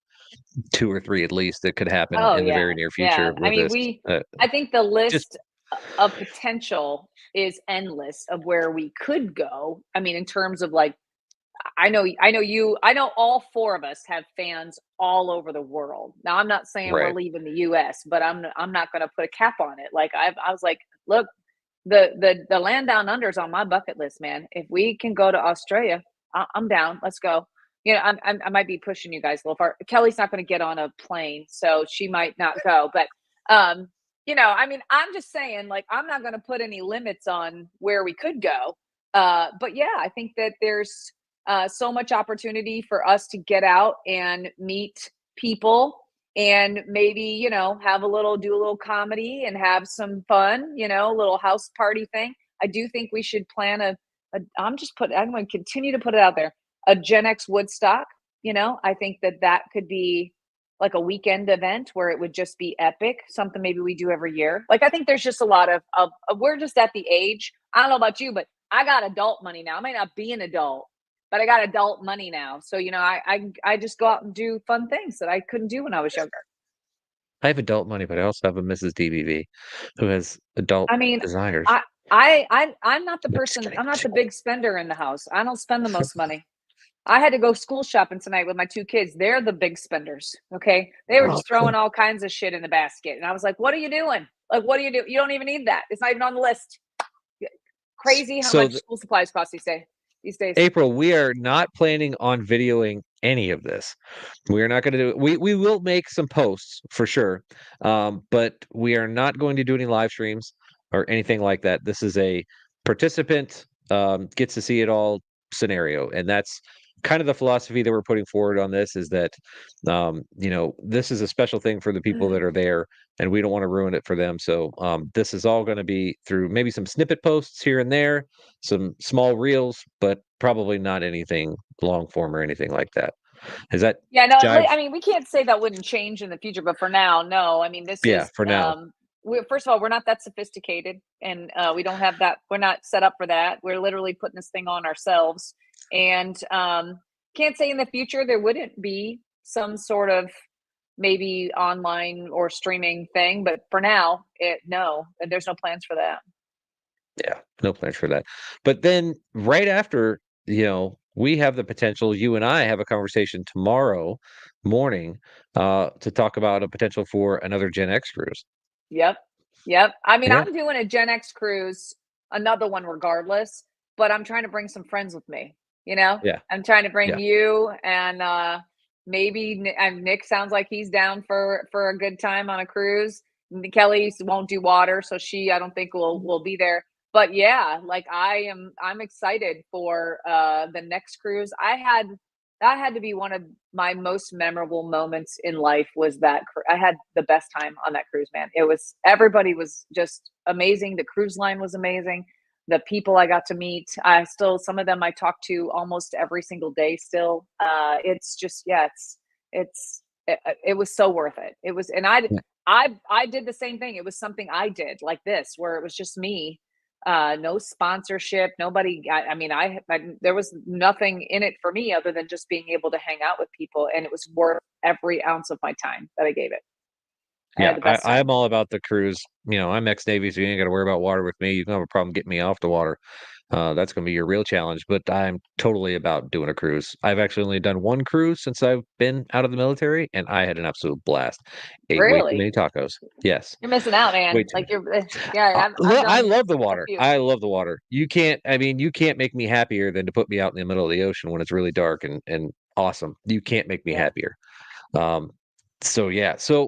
two or three at least that could happen Oh in the yeah. very near Yeah. future I with mean, this. I think the Just list of potential is endless of where we could go. I mean, in terms of like I know all four of us have fans all over the world. Now, I'm not saying we're right. leaving the US, but I'm not going to put a cap on it. Like I was like, look, the land down under is on my bucket list, man. If we can go to Australia, I'm down. Let's go. You know, I might be pushing you guys a little far. Kelly's not going to get on a plane, so she might not go. But I mean, I'm just saying, like, I'm not going to put any limits on where we could go. But yeah, I think that there's so much opportunity for us to get out and meet people and maybe do a little comedy and have some fun, a little house party thing. I do think we should plan I'm going to continue to put it out there, a GenX Woodstock. I think that could be like a weekend event where it would just be epic, something maybe we do every year. Like, I think there's just a lot of we're just at the age, I don't know about you, but I got adult money now. I might not be an adult, but I got adult money now. So, I just go out and do fun things that I couldn't do when I was younger. I have adult money, but I also have a Mrs. DBV who has adult I mean, desires. I'm not the I'm just person, kidding. I'm not the big spender in the house. I don't spend the most money. I had to go school shopping tonight with my two kids. They're the big spenders. Okay. They were Oh, just throwing all kinds of shit in the basket. And I was like, what are you doing? Like, what do? You don't even need that. It's not even on the list. crazy how So much school supplies cost these days. April, we are not planning on videoing any of this. We are not going to do it. We will make some posts for sure, but we are not going to do any live streams or anything like that. This is a participant gets to see it all scenario, and that's kind of the philosophy that we're putting forward on this. Is that this is a special thing for the people that are there, and we don't want to ruin it for them. So this is all going to be through maybe some snippet posts here and there, some small reels, but probably not anything long form or anything like that. Is that Yeah, no, jive? I mean, we can't say that wouldn't change in the future, but for now, no. I mean, this Yeah, is for now. first of all, we're not that sophisticated, and we don't have that. We're not set up for that. We're literally putting this thing on ourselves, and can't say in the future there wouldn't be some sort of maybe online or streaming thing, but for now, no, there's no plans for that. Yeah, no plans for that. But then right after, we have the potential, you and I have a conversation tomorrow morning to talk about a potential for another Gen X cruise. Yep. Yep. I mean, Yeah. I'm doing a Gen X cruise, another one regardless, but I'm trying to bring some friends with me, you know? Yeah. I'm trying to bring Yeah. you and maybe Nick sounds like he's down for a good time on a cruise. Kelly won't do water, so I don't think will be there. But yeah, like I'm excited for the next cruise. That had to be one of my most memorable moments in life. Was that I had the best time on that cruise, man. Everybody was just amazing. The cruise line was amazing. The people I got to meet, some of them I talk to almost every single day still. It's just, yeah, it was so worth it. It was, and I did the same thing. It was something I did like this, where it was just me, no sponsorship, nobody. I mean, there was nothing in it for me other than just being able to hang out with people, and it was worth every ounce of my time that I gave it. I Yeah, had the best I'm time. all about the cruise. I'm ex-Navy, so you ain't got to worry about water with me. You don't have a problem getting me off the water. That's going to be your real challenge. But I'm totally about doing a cruise. I've actually only done one cruise since I've been out of the military, and I had an absolute blast. Ate way too Really, many tacos. Yes, you're missing out, way man. too Like many. yeah, I've I done love the a water. few. I love the water. You can't make me happier than to put me out in the middle of the ocean when it's really dark and awesome. You can't make me Yeah. happier. Um, so yeah. So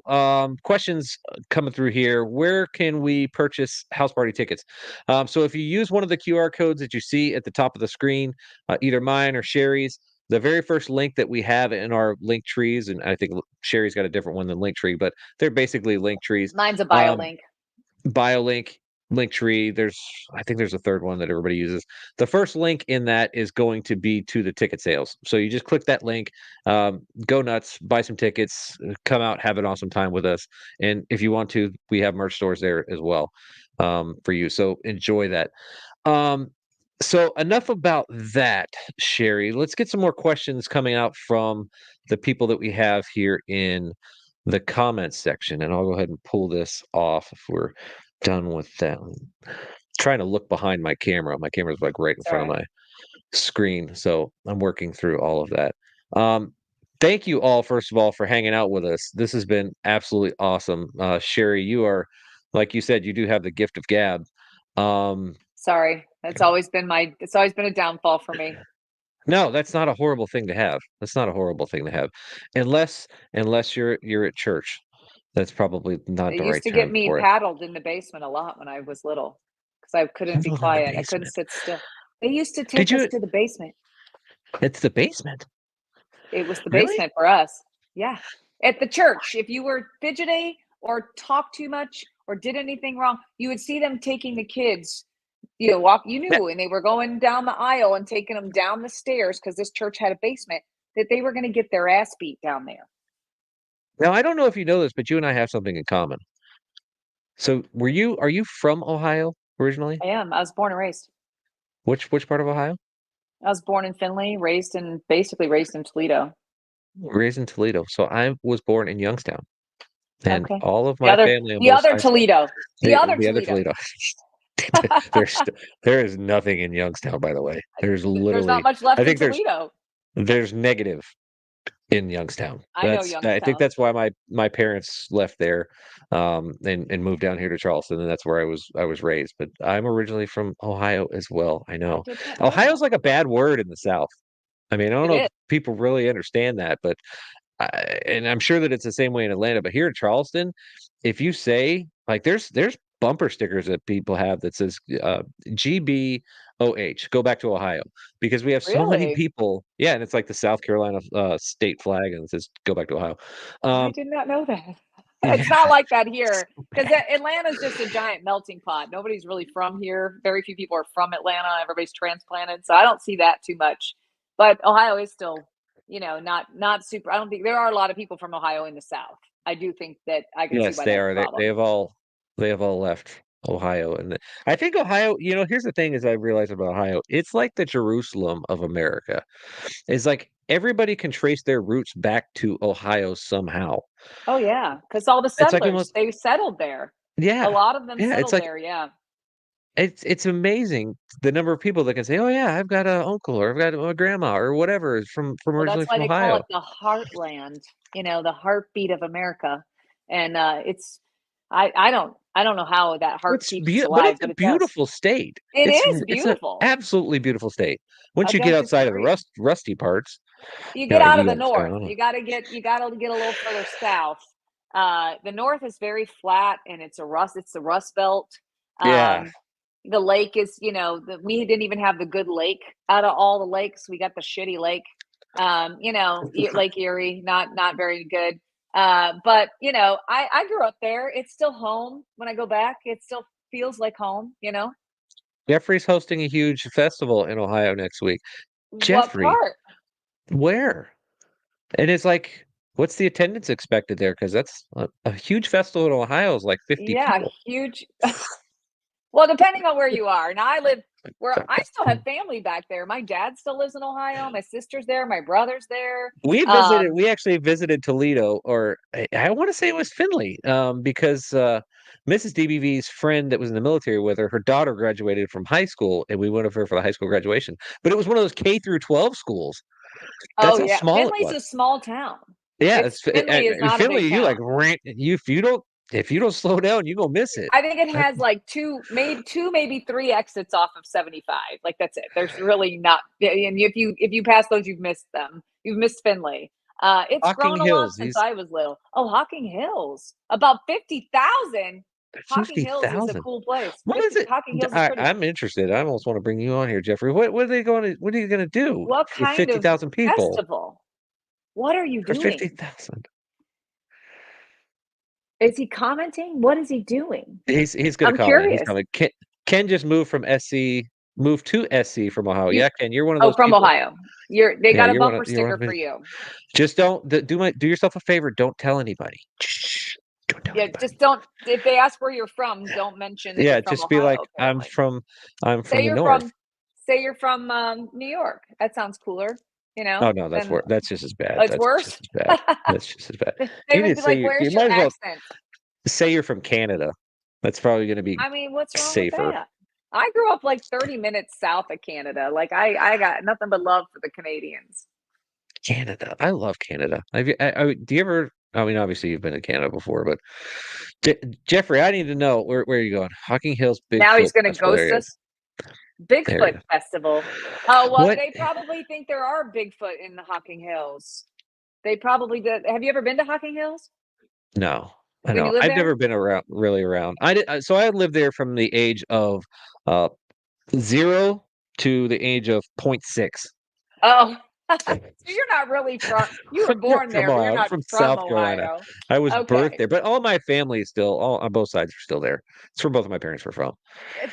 questions coming through here. Where can we purchase house party tickets? So if you use one of the QR codes that you see at the top of the screen, either mine or Sherry's, the very first link that we have in our link trees, and I think Sherry's got a different one than Linktree, but they're basically link trees. Mine's a bio link. BioLink, Linktree. I think there's a third one that everybody uses. The first link in that is going to be to the ticket sales. So you just click that link, go nuts, buy some tickets, come out, have an awesome time with us. And if you want to, we have merch stores there as well for you. So enjoy that. Um, so enough about that, Sherry. Let's get some more questions coming out from the people that we have here in the comments section, and I'll go ahead and pull this off if we're done with that. Trying to look behind my camera. My camera's like right in It's all front of right. my screen, so I'm working through all of that. Thank you all, first of all, for hanging out with us. This has been absolutely awesome. Sherry, you are, like you said, you do have the gift of gab. Um, Sorry. It's always been a downfall for me. no, that's not a horrible thing to have. That's not a horrible thing to have, unless you're at church. That's probably not It the used right to get term me for it. paddled in the basement a lot when I was little because I couldn't be Paddled in the quiet. I couldn't basement. sit still. They used to Did take us you? to the basement. It's the basement. It was the Really? basement for us. Yeah. At the church, if you were fidgety or talked too much or did anything wrong, you would see them taking the kids, you Yeah. knew, and they were going down the aisle and taking them down the stairs because this church had a basement that they were going to get their ass beat down there. Now I don't know if you know this, but you and I have something in common. So are you from Ohio originally? I am. I was born and raised. Which part of Ohio? I was born in Findlay, basically raised in Toledo. Raised in Toledo. So I was born in Youngstown, and Okay. all of The my other family on the both other sides. Toledo. The other The other Toledo. Toledo. There is nothing in Youngstown, by the way. There's There's not literally, much I left in think Toledo. there's negative in Youngstown. I know I think Youngstown. that's why my parents left there, and moved down here to Charleston, and that's where I was raised. But I'm originally from Ohio as well. I I know did not know Ohio's that. like a bad word in the South. I mean, I don't It know if is. people really understand that, but and I'm sure that it's the same way in Atlanta. But here in Charleston, if you say like, there's bumper stickers that people have that says GBOH, go back to Ohio, because we have so many Really? people. Yeah, and it's like the South Carolina state flag, and it says go back to Ohio. I Um, did not know that. yeah, It's not like that here so because bad. Atlanta's just a giant melting pot. Nobody's really from here. Very few people are from Atlanta. Everybody's transplanted, so I don't see that too much. But Ohio is still, not super. I don't think there are a lot of people from Ohio in the South. I do think that I can see Yes, why they that's are. a They problem. have all left Ohio, and I think Ohio. Here's the thing: is I realized about Ohio, it's like the Jerusalem of America. It's like everybody can trace their roots back to Ohio somehow. Oh yeah, because all the It's like settlers almost, they settled there. A yeah, lot of them yeah. It's settled like there. Yeah. it's amazing the number of people that can say, "Oh yeah, I've got an uncle or I've got a grandma or whatever is from Well, originally that's why from they call it Ohio." the heartland, the heartbeat of America. And I don't know how that heart keeps us But alive, it's a but it does. beautiful state. It is It's a beautiful. absolutely beautiful state. I Once you get don't outside of the disagree. rusty parts, You get like out of the north. Youngstown. You gotta get a little further south. The north is very flat and it's the rust belt. Yeah. Um, the lake is, we didn't even have the good lake out of all the lakes. We got the shitty lake. Lake Erie, not very good. But I grew up there. It's still home. When I go back, it still feels like home. Jeffrey's hosting a huge festival in Ohio next week. What Jeffrey, part? where? And it's like, what's the attendance expected there? Because that's a huge festival in Ohio is like 50 Yeah, people. huge. Well, depending on where you are. Now I live where I still have family back there. My dad still lives in Ohio. My sister's there. My brother's there. Um, We actually visited Toledo, or I want to say it was Findlay, because Mrs. DBV's friend that was in the military with her, her daughter graduated from high school, and we went over for the high school graduation. But it was one of those K through 12 schools. oh That's how yeah, small it Finley's a was. small town. Yeah, It's Findlay is not a Findlay. big You like town. ran you if you don't slow down, you gonna miss it. I think it That has like two, maybe three exits off of 75. Like that's it. There's really not, and if you pass those, you've missed them. You've missed Finley. It's Hocking grown a lot Hills. since These I was little. Oh, Hocking Hills, about 50,000. Hocking Hills is a 50,000. cool place. What is 50 it? Hocking Hills is pretty. I'm interested. I almost want to bring you on here, Jeffrey. What are you going to do What with kind of 50,000 people festival? What are you for doing? 50,000? Is he commenting? What is he doing? He's going to I'm comment. He's curious. coming. Ken just moved to SC from Ohio. You Yeah, Ken, you're one of Oh, those from people. Ohio. They Yeah, got a bumper sticker of for you. just don't do yourself a favor. Don't tell anybody. Shh, don't tell Yeah, just anybody. don't if they ask where you're from, don't mention that you're Yeah, from just be Ohio, like, apparently. I'm Say from the you're north. from New York. That sounds cooler, Oh no, than that's just as bad. it's That's worse. just as bad. That's just as bad. They You need would to be say like, you "Where's your might as well accent?" say you're from Canada. That's probably going to be I mean, what's wrong with safer. that? I grew up like 30 minutes south of Canada. Like I got nothing but love for the Canadians. Canada. I love Canada. Do you ever? I mean, obviously you've been to Canada before, but Jeffrey, I need to know where are you going? Hocking Hills Now Bigfoot he's going to Festival. There ghost he is. us. There he Bigfoot is. Festival. Oh, well, What? they probably think there are Bigfoot in the Hocking Hills. They probably did. Have you ever been to Hocking Hills No, I when you know. live I've there? never been around really around. I did. So I lived there from the age of uh 0 to the age of point 0.6. Oh, so you're not really you were Yeah, born from there, but you're Ohio. I'm not from from South Carolina. Ohio. I was birthed Okay. there, but all my family is still all on both sides are still there. It's where both of my parents were from.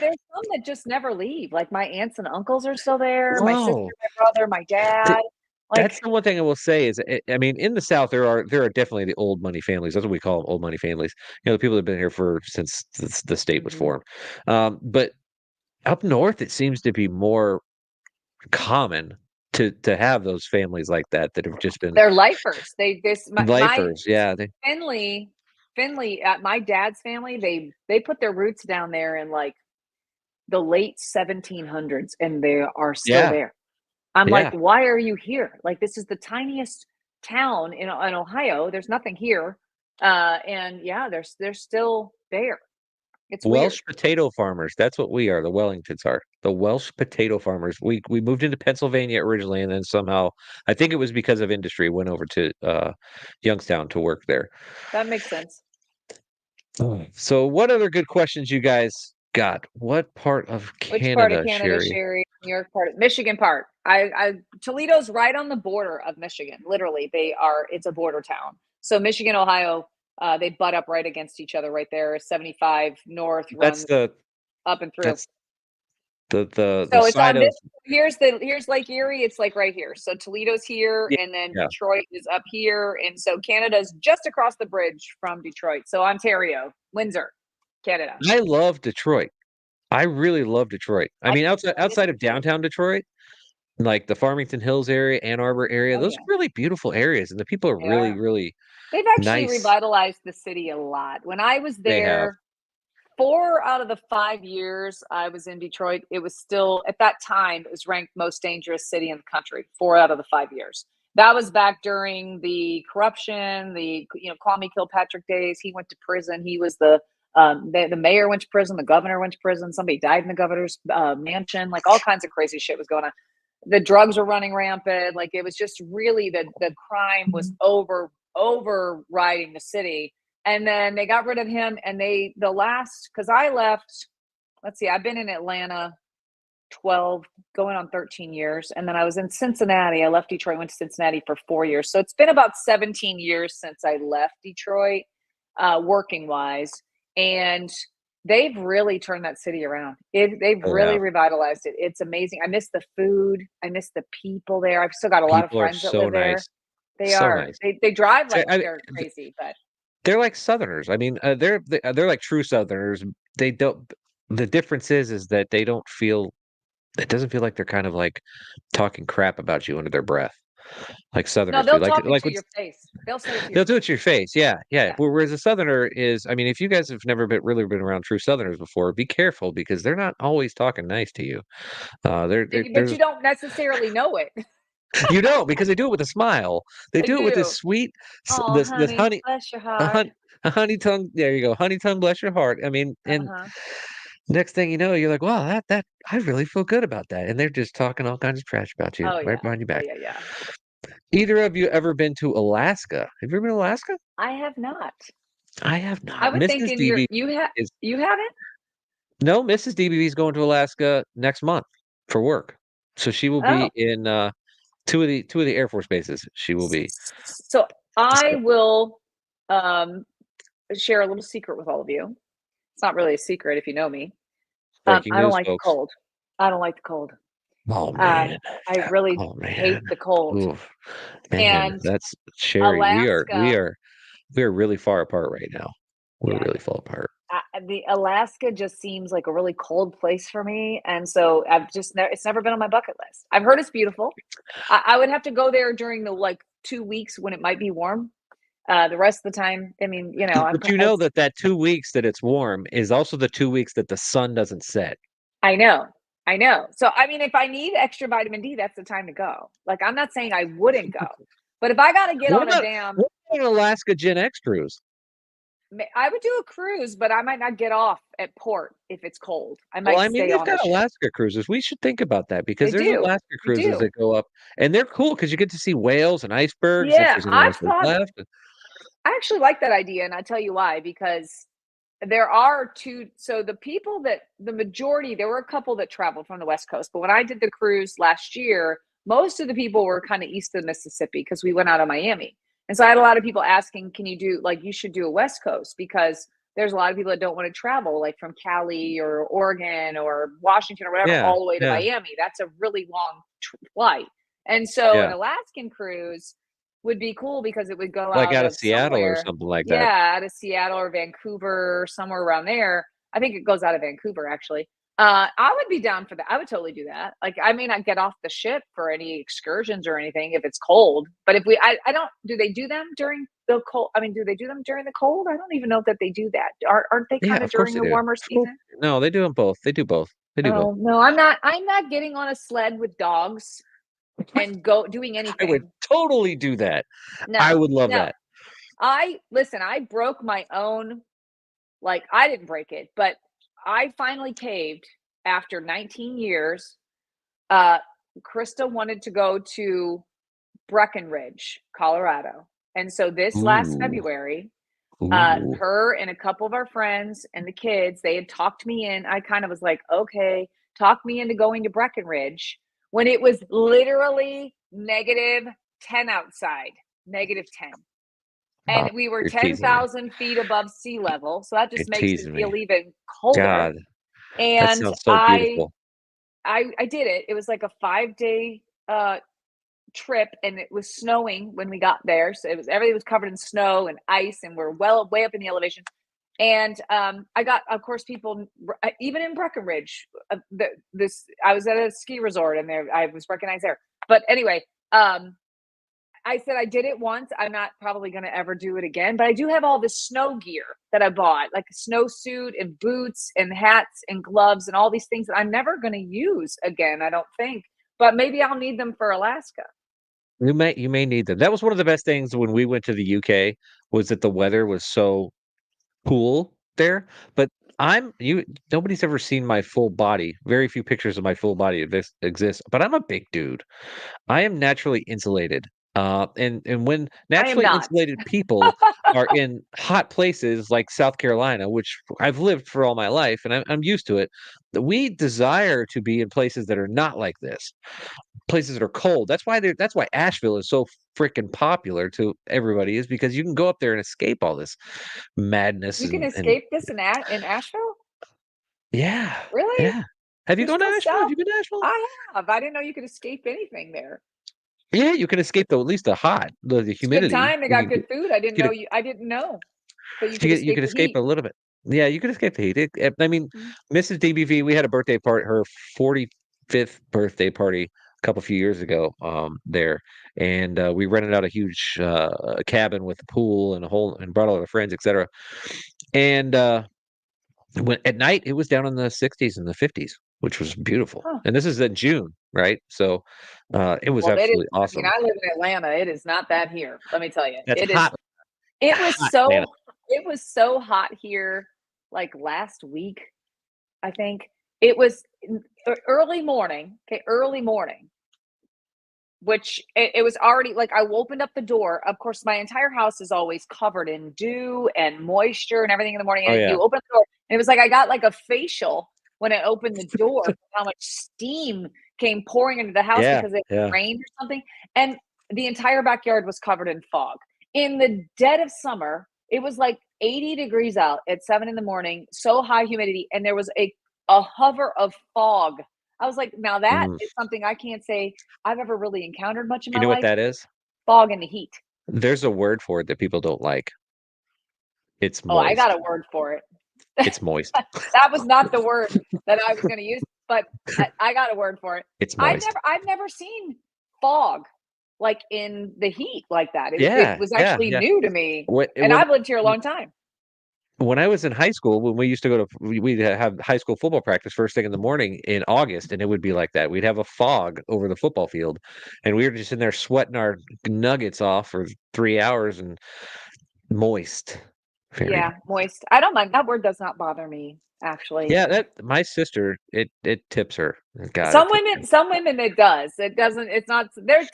There's some that just never leave. Like my aunts and uncles are still there. My sister, Whoa. my brother, my Th- dad. That's Like, the one thing I will say is, I mean, in the South there are definitely the old money families. That's what we call them, old money families. The people that have been here for since the state was mhm. formed. But up north, it seems to be more common to have those families like that that have just been They're lifers. They this my lifers. Yeah, they, Finley Finley at my dad's family. They put their roots down there in like the late 1700s, and they are still yeah, there. I'm like, yeah. why are you here? Like, this is the tiniest. town in Ohio. There's nothing here. And yeah, they're still there. It's weird. Welsh potato farmers. That's what we are. The Wellingtons are the Welsh potato farmers. We moved into Pennsylvania originally, and then somehow I think it was because of industry went over to Youngstown to work there. That makes sense. So, what other good questions you guys got? What part of Which part of Canada, Canada, Sherry? Sherry? New York part, Michigan part. Toledo's right on the border of Michigan. Literally, it's a border town. So Michigan, Ohio, they butt up right against each other right there. 75 north That's runs the up and through. that's the So it's side on of this. Here's Lake Erie. It's like right here. So Toledo's here, yeah, and then yeah. Detroit is up here, and so Canada's just across the bridge from Detroit. So Ontario, Windsor, Canada. I love Detroit. I really love Detroit. I mean, I miss outside it of too. downtown Detroit, like the Farmington Hills area, Ann Arbor area, Oh those are yeah, really beautiful areas, and the people are they really, are. really They've actually nice. revitalized the city a lot. When I was They have. there, 4 out of the 5 years I was in Detroit, it was still at that time, it was ranked most dangerous city in the country, 4 out of the 5 years. That was back during the corruption, call me Kilpatrick days. He went to prison. He was the mayor went to prison, the governor went to prison, somebody died in the governor's mansion, like all kinds of crazy shit was going on. The drugs were running rampant. Like it was just really the crime was overriding the city. And then they got rid of him, and because I left, let's see, I've been in Atlanta 12, going on 13 years. And then I was in Cincinnati. I left Detroit, went to Cincinnati for 4 years. So it's been about 17 years since I left Detroit, working wise. And they've really turned that city around. They've They really have. revitalized it. It's amazing. I miss the food. I miss the people there. I've still got a lot of People are friends that so live there. nice. They So are. nice. They drive So, like I they're crazy, but they're like Southerners. I mean, they're like true Southerners. They don't the difference is that they don't feel it doesn't feel like they're kind of like talking crap about you under their breath like no, Southerners do. they'll talk it Like to when your face. They'll say it to your they'll do it face. to your face. Yeah, yeah. Yeah. Whereas a Southerner is, I mean, if you guys have never been around true Southerners before, be careful because they're not always talking nice to you. But you There's don't necessarily know it. you know because they do it with a smile. They I do it with this do. sweet, Oh, this honey, honey, bless your a heart. honey, a honey tongue. There you go, honey tongue. Bless your heart. I mean, and Uh-huh. next thing you know, you're like, wow, that I really feel good about that, and they're just talking all kinds of trash about you Oh right yeah. behind your Oh back. yeah, yeah. Either of you ever been to Alaska? Have you ever been to Alaska? I have not. I have I not. would think Mrs. in your DB is you haven't? no, Mrs. DBV is going to Alaska next month for work. So she will be Oh. in two of the Air Force bases. She will be. So I So will um share a little secret with all of you. It's not really a secret if you know me. breaking I don't news, like the folks. cold. I don't like the cold. Oh Um, man. I really Oh man. hate the cold. Oof. Man, And that's Sherry. Alaska, We are really far apart right now. We're yeah, really far apart. the Alaska just seems like a really cold place for me, and so it's never been on my bucket list. I've heard it's beautiful. I would have to go there during the like 2 weeks when it might be warm. The rest of the time, I mean, But you know that 2 weeks that it's warm is also the 2 weeks that the sun doesn't set. I know, I know. So I mean, if I need extra vitamin D, that's the time to go. Like I'm not saying I wouldn't go, but if I got to get What on a about damn what about an Alaska GenX cruise? I would do a cruise, but I might not get off at port if it's cold. I Well, might I mean, stay they've on the got ship. Alaska cruises. We should think about that because They there's do. Alaska They cruises do. that go up, and they're cool because you get to see whales and icebergs if Yeah, there's any I've icebergs thought left. I actually like that idea, and I'll tell you why. Because there are two. So the majority, there were a couple that traveled from the West Coast, but when I did the cruise last year, most of the people were kind of east of the Mississippi because we went out of Miami, and so I had a lot of people asking, "Can you do like you should do a West Coast?" Because there's a lot of people that don't want to travel like from Cali or Oregon or Washington or whatever Yeah, all the way to yeah, Miami. That's a really long flight. And so an yeah, Alaskan cruise would be cool because it would go like out out of of Seattle or somewhere. something like that. Yeah, out of Seattle or Vancouver, somewhere around there. I think it goes out of Vancouver actually. I would be down for that. I would totally do that. Like, I may not get off the ship for any excursions or anything if it's cold, but if I don't, do they do them during the cold? I mean, do they do them during the cold? I don't even know that they do that. Aren't they Yeah, kind of of course during they the do. warmer Of course. season? No, they do them both. They do both. They do both. Oh no, I'm not getting on a sled with dogs and go doing I would anything. totally do that. I No, would love no. that. I broke my own, like, I didn't break it, but I finally caved after 19 years. Uh, Krista wanted to go to Breckenridge, Colorado. And so this last Ooh, February, ooh. her and a couple of our friends and the kids, they had talked me in. I kind of was like, okay, talk me into going to Breckenridge when it was literally -10 outside, -10. Oh, And we were you're teasing me. 10,000 feet above sea level. So that You're just makes it teasing me. feel even colder. God, that And sounds so beautiful. I did it. It was like a 5-day trip, and it was snowing when we got there. So it was everything was covered in snow and ice, and we're well way up in the elevation. And I got, of course, people even in Breckenridge. This I was at a ski resort, and there I was recognized there. But anyway, I said I did it once. I'm not probably going to ever do it again, but I do have all this snow gear that I bought, like a snowsuit and boots and hats and gloves and all these things that I'm never going to use again, I don't think. But maybe I'll need them for Alaska. You may need them. That was one of the best things when we went to the UK was that the weather was so cool there. But I'm you nobody's ever seen my full body. Very few pictures of my full body exist, but I'm a big dude. I am naturally insulated. And when I am naturally not. insulated people are in hot places like South Carolina, which I've lived for all my life and I'm used to it, we desire to be in places that are not like this, places that are cold. That's why Asheville is so freaking popular to everybody, is because you can go up there and escape all this madness You can and escape this in Asheville? yeah, Really? yeah. Have you There's gone to still Asheville? Have stuff? you been to Asheville? I have. I didn't know you could escape anything there. Yeah, you can escape at least the hot, the It's a good humidity. time. They got You good food. get a I didn't know that you could you escape could the escape a heat. little bit. Yeah, you could escape the heat. I mean, Mhm. Mrs. DBV, we had a birthday party, her 45th birthday party a couple few years ago, there, and we rented out a huge cabin with a pool and a whole and brought all our friends, etc. And when at night it was down in the 60s and the 50s, which was beautiful. Huh. And this is in June, right? So it was Well, it is. absolutely I mean, awesome. I live in Atlanta. It is not that here. Let me tell you. That's hot, hot, man. It was so hot here like last week, I think. It was early morning. Okay, early morning. Which it was already like I opened up the door. Of course, my entire house is always covered in dew and moisture and everything in the morning. Oh And yeah, you open the door, and it was like I got like a facial when I opened the door from how much steam came pouring into the house yeah, because it yeah. rained or something. And the entire backyard was covered in fog. In the dead of summer, it was like 80 degrees out at 7 in the morning, so high humidity, and there was a hover of fog. I was like, now that Mm. is something I can't say I've ever really encountered much in You my know what life. that is? Fog and the heat. There's a word for it that people don't like. It's Oh, I got moist. a word for it. It's moist. That was not the word that I was gonna use, but I got a word for it. It's moist. I've never seen fog, like, in the heat like that. It Yeah, was yeah, actually yeah. new to me, When and when I've lived here a long time. when I was in high school, when we used to go to we'd have high school football practice first thing in the morning in August, and it would be like that. We'd have a fog over the football field, and we were just in there sweating our nuggets off for 3 hours and moist. Very Yeah, moist. I don't mind. That word does not bother me, actually. yeah, that my sister, it tips her. God, it tips her. Some women it does. It doesn't, it's not, there's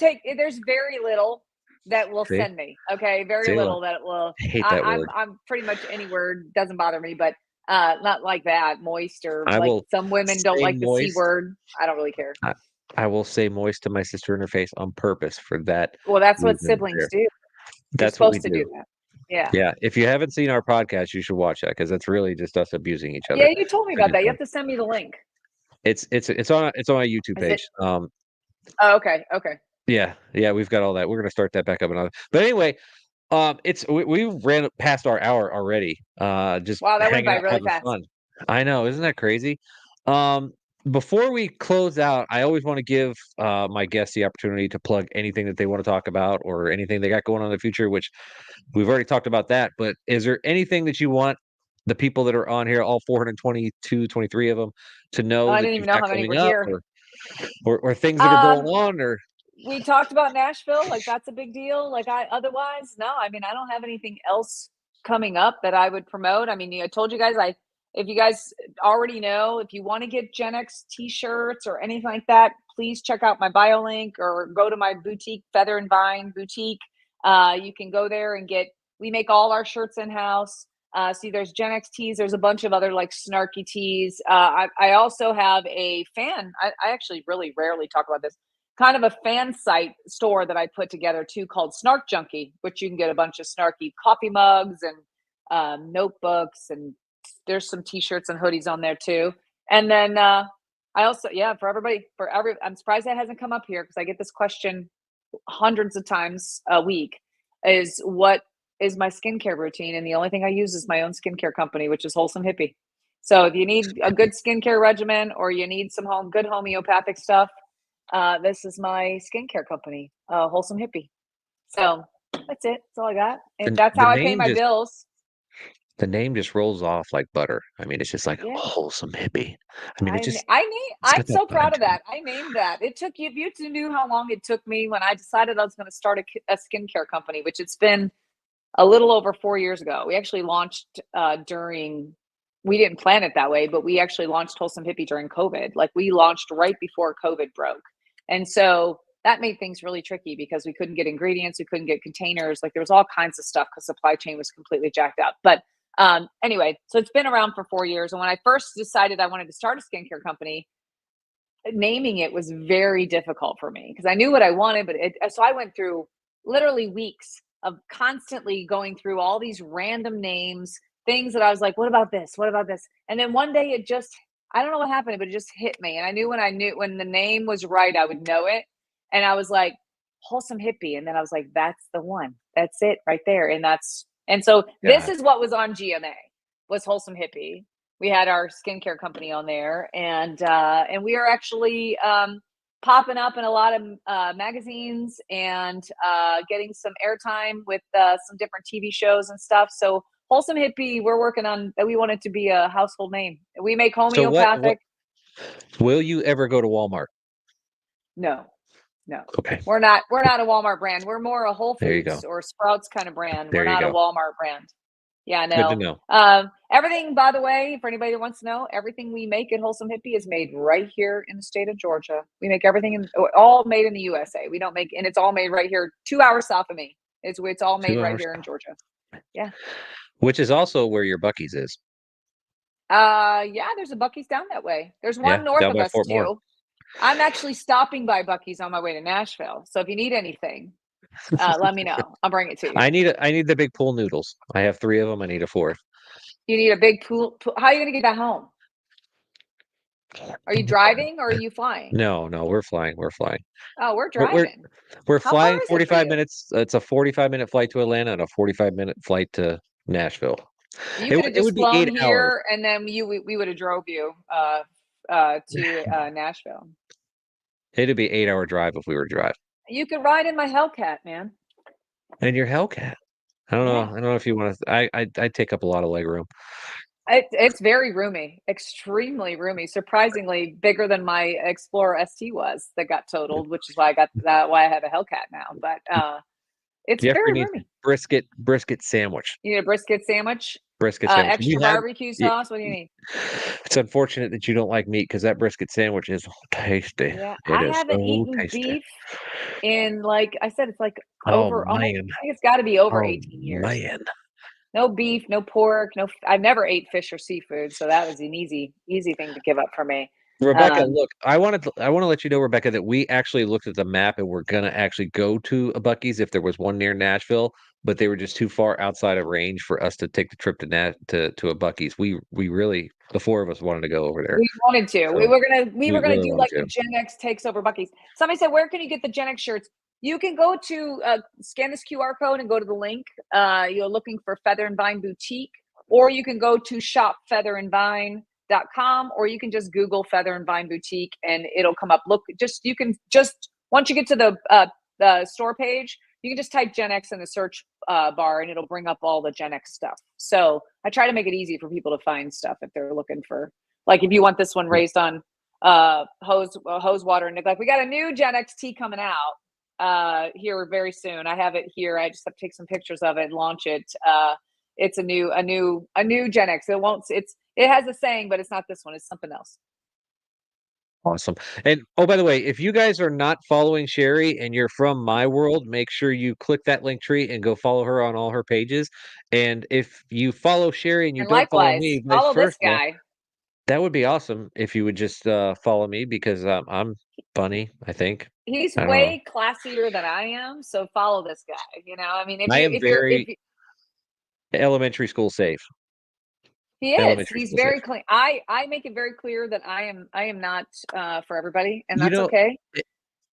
very little that will See? send me. Okay. Very See, look, little that will, I hate that word. I'm pretty much any word doesn't bother me, but not like that. Moist, or I like will some women don't say like the C moist. word. I don't really care. I I will say moist to my sister in her face on purpose for that Well, that's what reason siblings there. do. You're That's what we supposed to do. do that. Yeah. Yeah, if you haven't seen our podcast, you should watch that because that's really just us abusing each Yeah. other. You told me It's a about good that. You time. have to send me the link. It's on my YouTube Is it? page. Oh, okay. Okay. Yeah, yeah, we've got all that. We're gonna start that back up another. But anyway, we ran past our hour already. Just Wow. That went hanging by out, really having fast. fun. I know, isn't that crazy? Um, Before we close out, I always want to give my guests the opportunity to plug anything that they want to talk about or anything they got going on in the future, which we've already talked about that. But is there anything that you want the people that are on here, all 422, 23 of them, to Oh, know I that didn't even you've know got how many coming were up here. or things that are going Um, on or we talked about Nashville. Like, that's a big deal. Like, otherwise, no. I mean, I don't have anything else coming up that I would promote. I mean, I told you guys, if you guys already know, if you want to get GenX t-shirts or anything like that, please check out my bio link or go to my boutique, Feather and Vine Boutique. You can go there and we make all our shirts in-house. See, there's GenX tees. There's a bunch of other like snarky tees. I also have a fan. I actually really rarely talk about this. Kind of a fan site store that I put together too, called Snark Junkie, which you can get a bunch of snarky coffee mugs and notebooks, and there's some t-shirts and hoodies on there too. And then I also, I'm surprised that hasn't come up here, because I get this question hundreds of times a week, is what is my skincare routine? And the only thing I use is my own skincare company, which is Wholesome Hippie. So if you need a good skincare regimen, or you need some good homeopathic stuff, this is my skincare company, Wholesome Hippie. So that's it. That's all I got. And that's how I pay my bills. The name just rolls off like butter. I mean, it's just like Wholesome Hippie. I mean, I'm so proud of that. I named that. It took you, if you knew how long it took me when I decided I was going to start a skincare company, which it's been a little over 4 years ago. We actually launched we didn't plan it that way, but we actually launched Wholesome Hippie during COVID. Like, we launched right before COVID broke. And so that made things really tricky, because we couldn't get ingredients, we couldn't get containers. Like, there was all kinds of stuff because supply chain was completely jacked up. But anyway, so it's been around for 4 years. And when I first decided I wanted to start a skincare company, naming it was very difficult for me, because I knew what I wanted, so I went through literally weeks of constantly going through all these random names, things that I was like, what about this? What about this? And then one day I don't know what happened, but it just hit me. And I knew when the name was right, I would know it. And I was like, Wholesome Hippie. And then I was like, that's the one. That's it right there. And so this is what was on GMA, was Wholesome Hippie. We had our skincare company on there, and we are actually popping up in a lot of magazines, and getting some airtime with some different TV shows and stuff. So Wholesome Hippie, we're working on that. We want it to be a household name. We make homeopathic. So will you ever go to Walmart? No. Okay. We're not a Walmart brand. We're more a Whole Foods or Sprouts kind of brand. We're not a Walmart brand. Yeah, no. Good to know. Everything, by the way, for anybody that wants to know, everything we make at Wholesome Hippie is made right here in the state of Georgia. We make everything all made in the USA. We don't make, and it's all made right here, 2 hours south of me. It's all made right here in Georgia. Yeah. Which is also where your Buc-ee's is. Yeah, there's a Buc-ee's down that way. There's one north of us too. I'm actually stopping by Buc-ee's on my way to Nashville. So if you need anything, let me know. I'll bring it to you. I need the big pool noodles. I have 3 of them. I need a 4th. You need a big pool. How are you going to get that home? Are you driving or are you flying? No, we're flying. Oh, we're driving. We're flying 45 minutes. It's a 45-minute flight to Atlanta and a 45-minute flight to Nashville. You could have just flown here, and then we would have drove you to Nashville. It'd be 8-hour drive if we were driving. You could ride in my Hellcat, man. And your Hellcat. I don't know. I don't know if you want to. I take up a lot of leg room. It's very roomy, extremely roomy. Surprisingly bigger than my Explorer ST was that got totaled, which is why I have a Hellcat now. But it's very roomy. Brisket sandwich. You need a brisket sandwich? Brisket sandwich. Extra barbecue sauce? What do you need? It's unfortunate that you don't like meat, because that brisket sandwich is tasty. Yeah, I haven't eaten beef in, like I said, it's like over. I think it's got to be over 18 years. Man. No beef, no pork, I've never ate fish or seafood, so that was an easy thing to give up for me. Rebecca, look, I want to let you know, Rebecca, that we actually looked at the map, and we're gonna actually go to a Buc-ee's if there was one near Nashville, but they were just too far outside of range for us to take the trip to a Buc-ee's. We really, the 4 of us, wanted to go over there. We wanted to. So we were gonna do like a GenX takes over Buc-ee's. Somebody said, "Where can you get the GenX shirts?" You can go to scan this QR code and go to the link. You're looking for Feather and Vine Boutique, or you can go to shopfeatherandvine.com, or you can just Google Feather and Vine Boutique and it'll come up. Look, you can once you get to the store page, you can just type GenX in the search bar and it'll bring up all the GenX stuff. So I try to make it easy for people to find stuff if they're looking for, like, if you want this one raised on hose water and neglect. We got a new GenX tea coming out. here very soon. I have it here. I just have to take some pictures of it and launch it. It's a new GenX. It has a saying, but it's not this one. It's something else. Awesome. And oh, by the way, if you guys are not following Sherri and you're from my world, make sure you click that link tree and go follow her on all her pages. And if you follow Sherri and you And don't follow likewise, me, vice follow this versa, guy. that would be awesome if you would just follow me because I'm funny, I think. He's I don't know. way classier than I am, so follow this guy. I mean, I am if very you, elementary school safe. he is, Elementary he's school safe. very clean. I make it very clear that I am not for everybody, and You that's know, okay.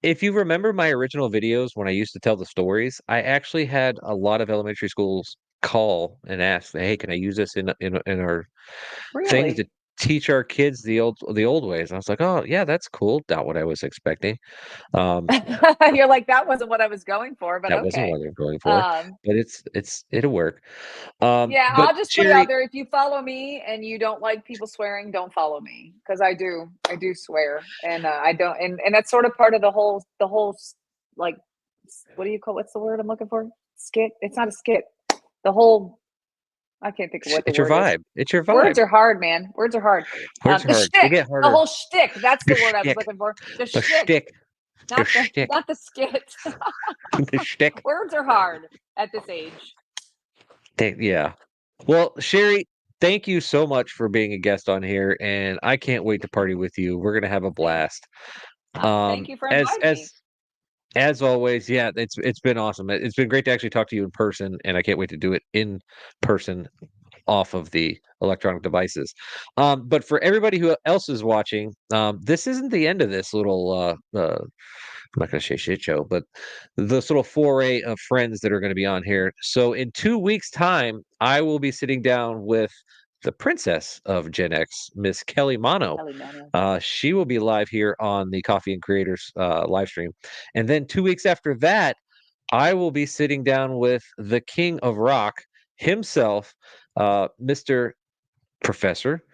if you remember my original videos when I used to tell the stories, I actually had a lot of elementary schools call and ask, "Hey, can I use this in our things to Really. teach our kids the old ways?" And I was like, "Oh, yeah, that's cool." Not what I was expecting. Um, You're like, that wasn't what I was going for, but that wasn't okay. what they're going for, Um, but it'll work. yeah, But I'll just put it out Sherri, there. If you follow me and you don't like people swearing, don't follow me because I do swear, and I don't, and that's sort of part of the whole like, what do you call? What's the word I'm looking for? Skit. It's not a skit. The whole. I can't think of what the it's your word is. vibe. It's your Words vibe. are hard, man. Words are hard. Words are The hard. They shtick, get the harder. whole shtick. That's The the word I was shtick. looking for. The The shtick, shtick. The not the shtick. not the skit. The shtick. Words are hard at this age. Yeah. Well, Sherri, thank you so much for being a guest on here, and I can't wait to party with you. We're gonna have a Thank, blast. thank you for As inviting me. always, yeah, it's been awesome. It's been great to actually talk to you in person, and I can't wait to do it in person off of the electronic devices. But for everybody who else is watching, this isn't the end of this little I'm not going to say shit show, but this little foray of friends that are going to be on here. So in 2 weeks' time, I will be sitting down with the princess of Gen X, Miss Kelly Mono. Kelly Mano. She will be live here on the Coffee and Creators live stream. And then 2 weeks after that, I will be sitting down with the king of rock himself, Mr. Professor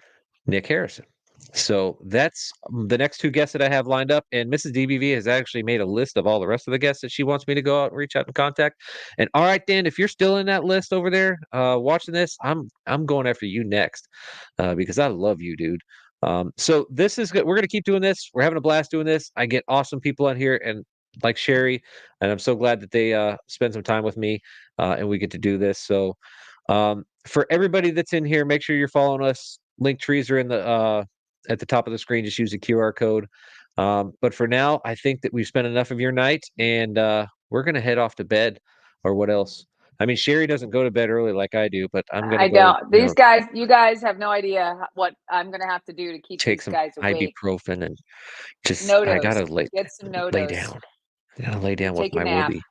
Nick Harrison. So that's the next two guests that I have lined up. And Mrs. DBV has actually made a list of all the rest of the guests that she wants me to go out and reach out and contact. And all right, Dan, if you're still in that list over there watching this, I'm going after you next because I love you, dude. So this is good. We're gonna keep doing this. We're having a blast doing this. I get awesome people on here and like Sherri, and I'm so glad that they spend some time with me and we get to do this. So for everybody that's in here, make sure you're following us. Link trees are in the at the top of the screen. Just use the QR code. But for now, I think that we've spent enough of your night, and we're gonna head off to bed. Or what else? I mean, Sherri doesn't go to bed early like I do, but I'm gonna I go. don't. These guys, you guys have no idea what I'm going to have to do to keep Take these some guys awake. ibuprofen and just No I dose. gotta Get some no lay dose. down. I gotta lay down with Take a my nap. whoopee.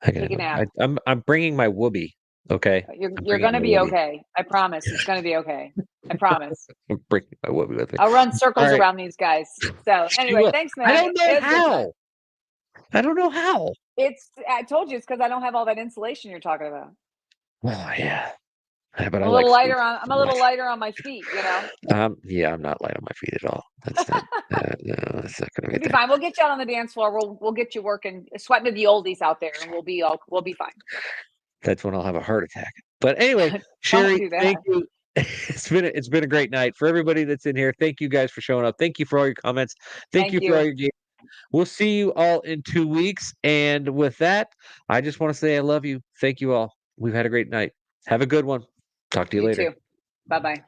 I Take a gotta. nap. I'm bringing my whoopee. Okay, I'm You're bringing going to my be whoopee. okay. I promise. It's going to be okay. I promise. I'm bringing my whoopee with me. I'll run All circles right, around these guys. So she anyway, will. thanks, I man. don't know It was a good how. time. I don't know how. I told you it's because I don't have all that insulation you're talking about. Oh yeah. But I I'm a like little sleep lighter on. I'm so a little much. lighter on my feet. Yeah, I'm not light on my feet at all. That's not. No, that's not gonna You'll get be there. fine. We'll get you out on the dance floor. We'll get you working, sweating to the oldies out there, and we'll be fine. That's when I'll have a heart attack. But anyway, Don't Sherri, do thank that. you. It's been a great night for everybody that's in here. Thank you guys for showing up. Thank you for all your comments. Thank Thank you for all you. your games. We'll see you all in 2 weeks. And with that, I just want to say I love you. Thank you all. We've had a great night. Have a good one. Talk to you You later. too. Bye bye.